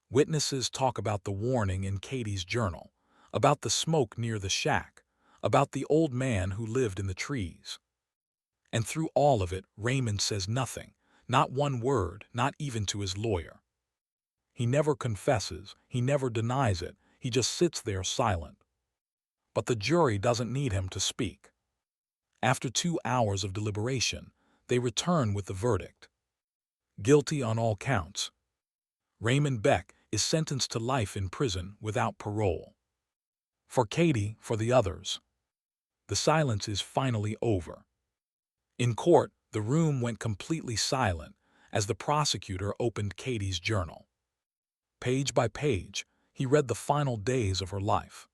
Speaker 1: Witnesses talk about the warning in Katie's journal, about the smoke near the shack, about the old man who lived in the trees. And through all of it, Raymond says nothing, not one word, not even to his lawyer. He never confesses, he never denies it, he just sits there silent. But the jury doesn't need him to speak. After 2 hours of deliberation, they return with the verdict: guilty on all counts. Raymond Beck is sentenced to life in prison without parole. For Katie, for the others. The silence is finally over. In court, the room went completely silent as the prosecutor opened Katie's journal. Page by page, he read the final days of her life.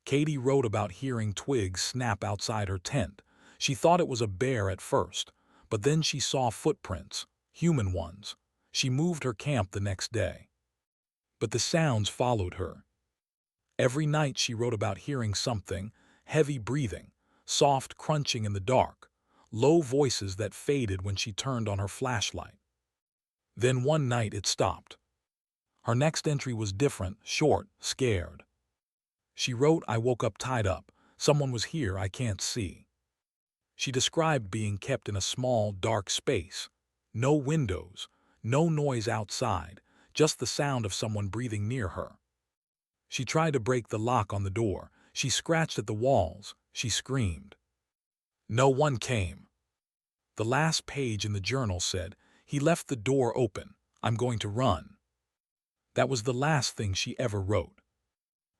Speaker 1: Katie wrote about hearing twigs snap outside her tent. She thought it was a bear at first, but then she saw footprints, human ones. She moved her camp the next day. But the sounds followed her. Every night she wrote about hearing something: heavy breathing, soft crunching in the dark, low voices that faded when she turned on her flashlight. Then one night it stopped. Her next entry was different, short, scared. She wrote, "I woke up tied up. Someone was here I can't see." She described being kept in a small, dark space. No windows, no noise outside, just the sound of someone breathing near her. She tried to break the lock on the door. She scratched at the walls. She screamed. No one came. The last page in the journal said, "He left the door open. I'm going to run." That was the last thing she ever wrote.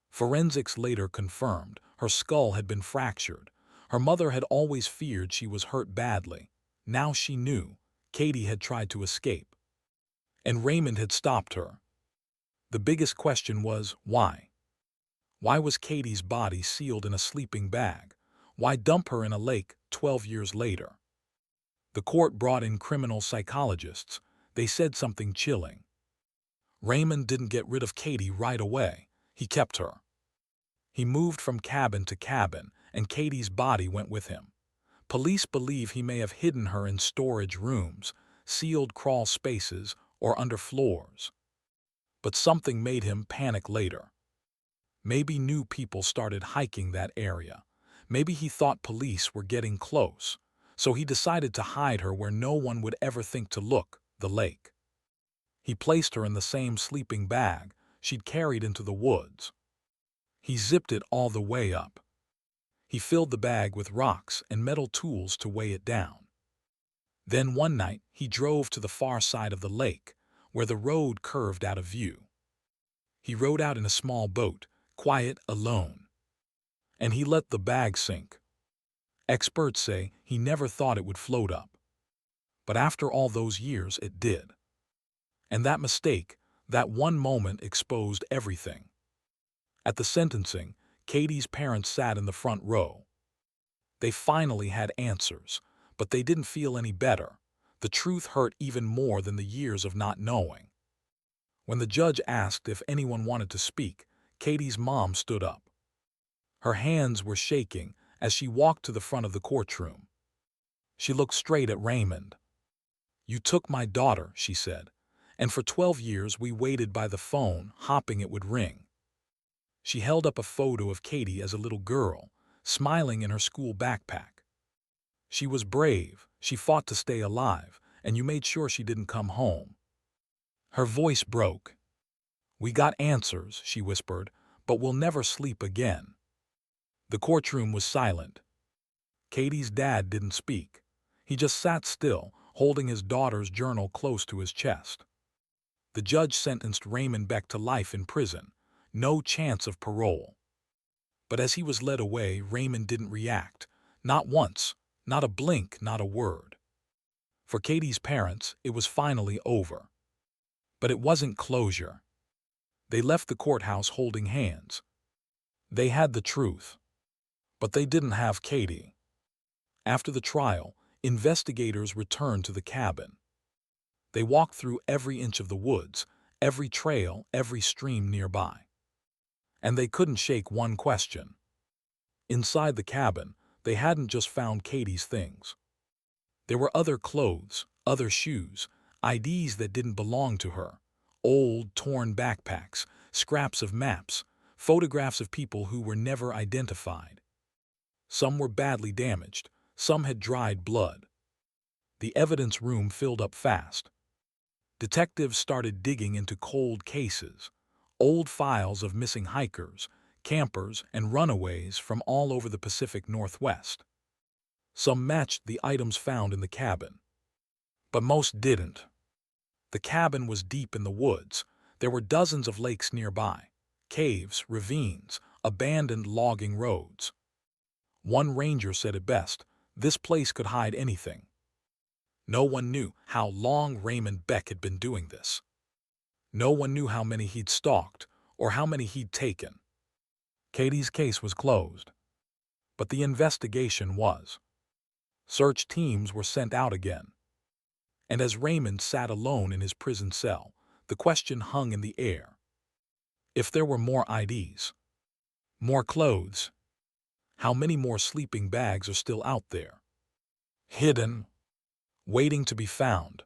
Speaker 1: Forensics later confirmed her skull had been fractured. Her mother had always feared she was hurt badly. Now she knew. Katie had tried to escape. And Raymond had stopped her. The biggest question was, why? Why was Katie's body sealed in a sleeping bag? Why dump her in a lake 12 years later? The court brought in criminal psychologists. They said something chilling. Raymond didn't get rid of Katie right away. He kept her. He moved from cabin to cabin, and Katie's body went with him. Police believe he may have hidden her in storage rooms, sealed crawl spaces, or under floors. But something made him panic later. Maybe new people started hiking that area. Maybe he thought police were getting close, so he decided to hide her where no one would ever think to look, the lake. He placed her in the same sleeping bag she'd carried into the woods. He zipped it all the way up. He filled the bag with rocks and metal tools to weigh it down. Then one night he drove to the far side of the lake, where the road curved out of view. He rowed out in a small boat, quiet, alone. And he let the bag sink. Experts say he never thought it would float up. But after all those years, it did. And that mistake, that one moment, exposed everything. At the sentencing, Katie's parents sat in the front row. They finally had answers, but they didn't feel any better. The truth hurt even more than the years of not knowing. When the judge asked if anyone wanted to speak, Katie's mom stood up. Her hands were shaking as she walked to the front of the courtroom. She looked straight at Raymond. "You took my daughter," she said, "and for 12 years we waited by the phone, hoping it would ring." She held up a photo of Katie as a little girl, smiling in her school backpack. "She was brave, she fought to stay alive, and you made sure she didn't come home." Her voice broke. "We got answers," she whispered, "but we'll never sleep again." The courtroom was silent. Katie's dad didn't speak. He just sat still, holding his daughter's journal close to his chest. The judge sentenced Raymond Beck to life in prison. No chance of parole. But as he was led away, Raymond didn't react. Not once, not a blink, not a word. For Katie's parents, it was finally over. But it wasn't closure. They left the courthouse holding hands. They had the truth. But they didn't have Katie. After the trial, investigators returned to the cabin. They walked through every inch of the woods, every trail, every stream nearby. And they couldn't shake one question. Inside the cabin, they hadn't just found Katie's things. There were other clothes, other shoes, IDs that didn't belong to her, old, torn backpacks, scraps of maps, photographs of people who were never identified. Some were badly damaged, some had dried blood. The evidence room filled up fast. Detectives started digging into cold cases, old files of missing hikers, campers, and runaways from all over the Pacific Northwest. Some matched the items found in the cabin, but most didn't. The cabin was deep in the woods. There were dozens of lakes nearby, caves, ravines, abandoned logging roads. One ranger said it best, "This place could hide anything." No one knew how long Raymond Beck had been doing this. No one knew how many he'd stalked or how many he'd taken. Katie's case was closed, but the investigation was. Search teams were sent out again. And as Raymond sat alone in his prison cell, the question hung in the air. If there were more IDs, more clothes, how many more sleeping bags are still out there? Hidden, waiting to be found.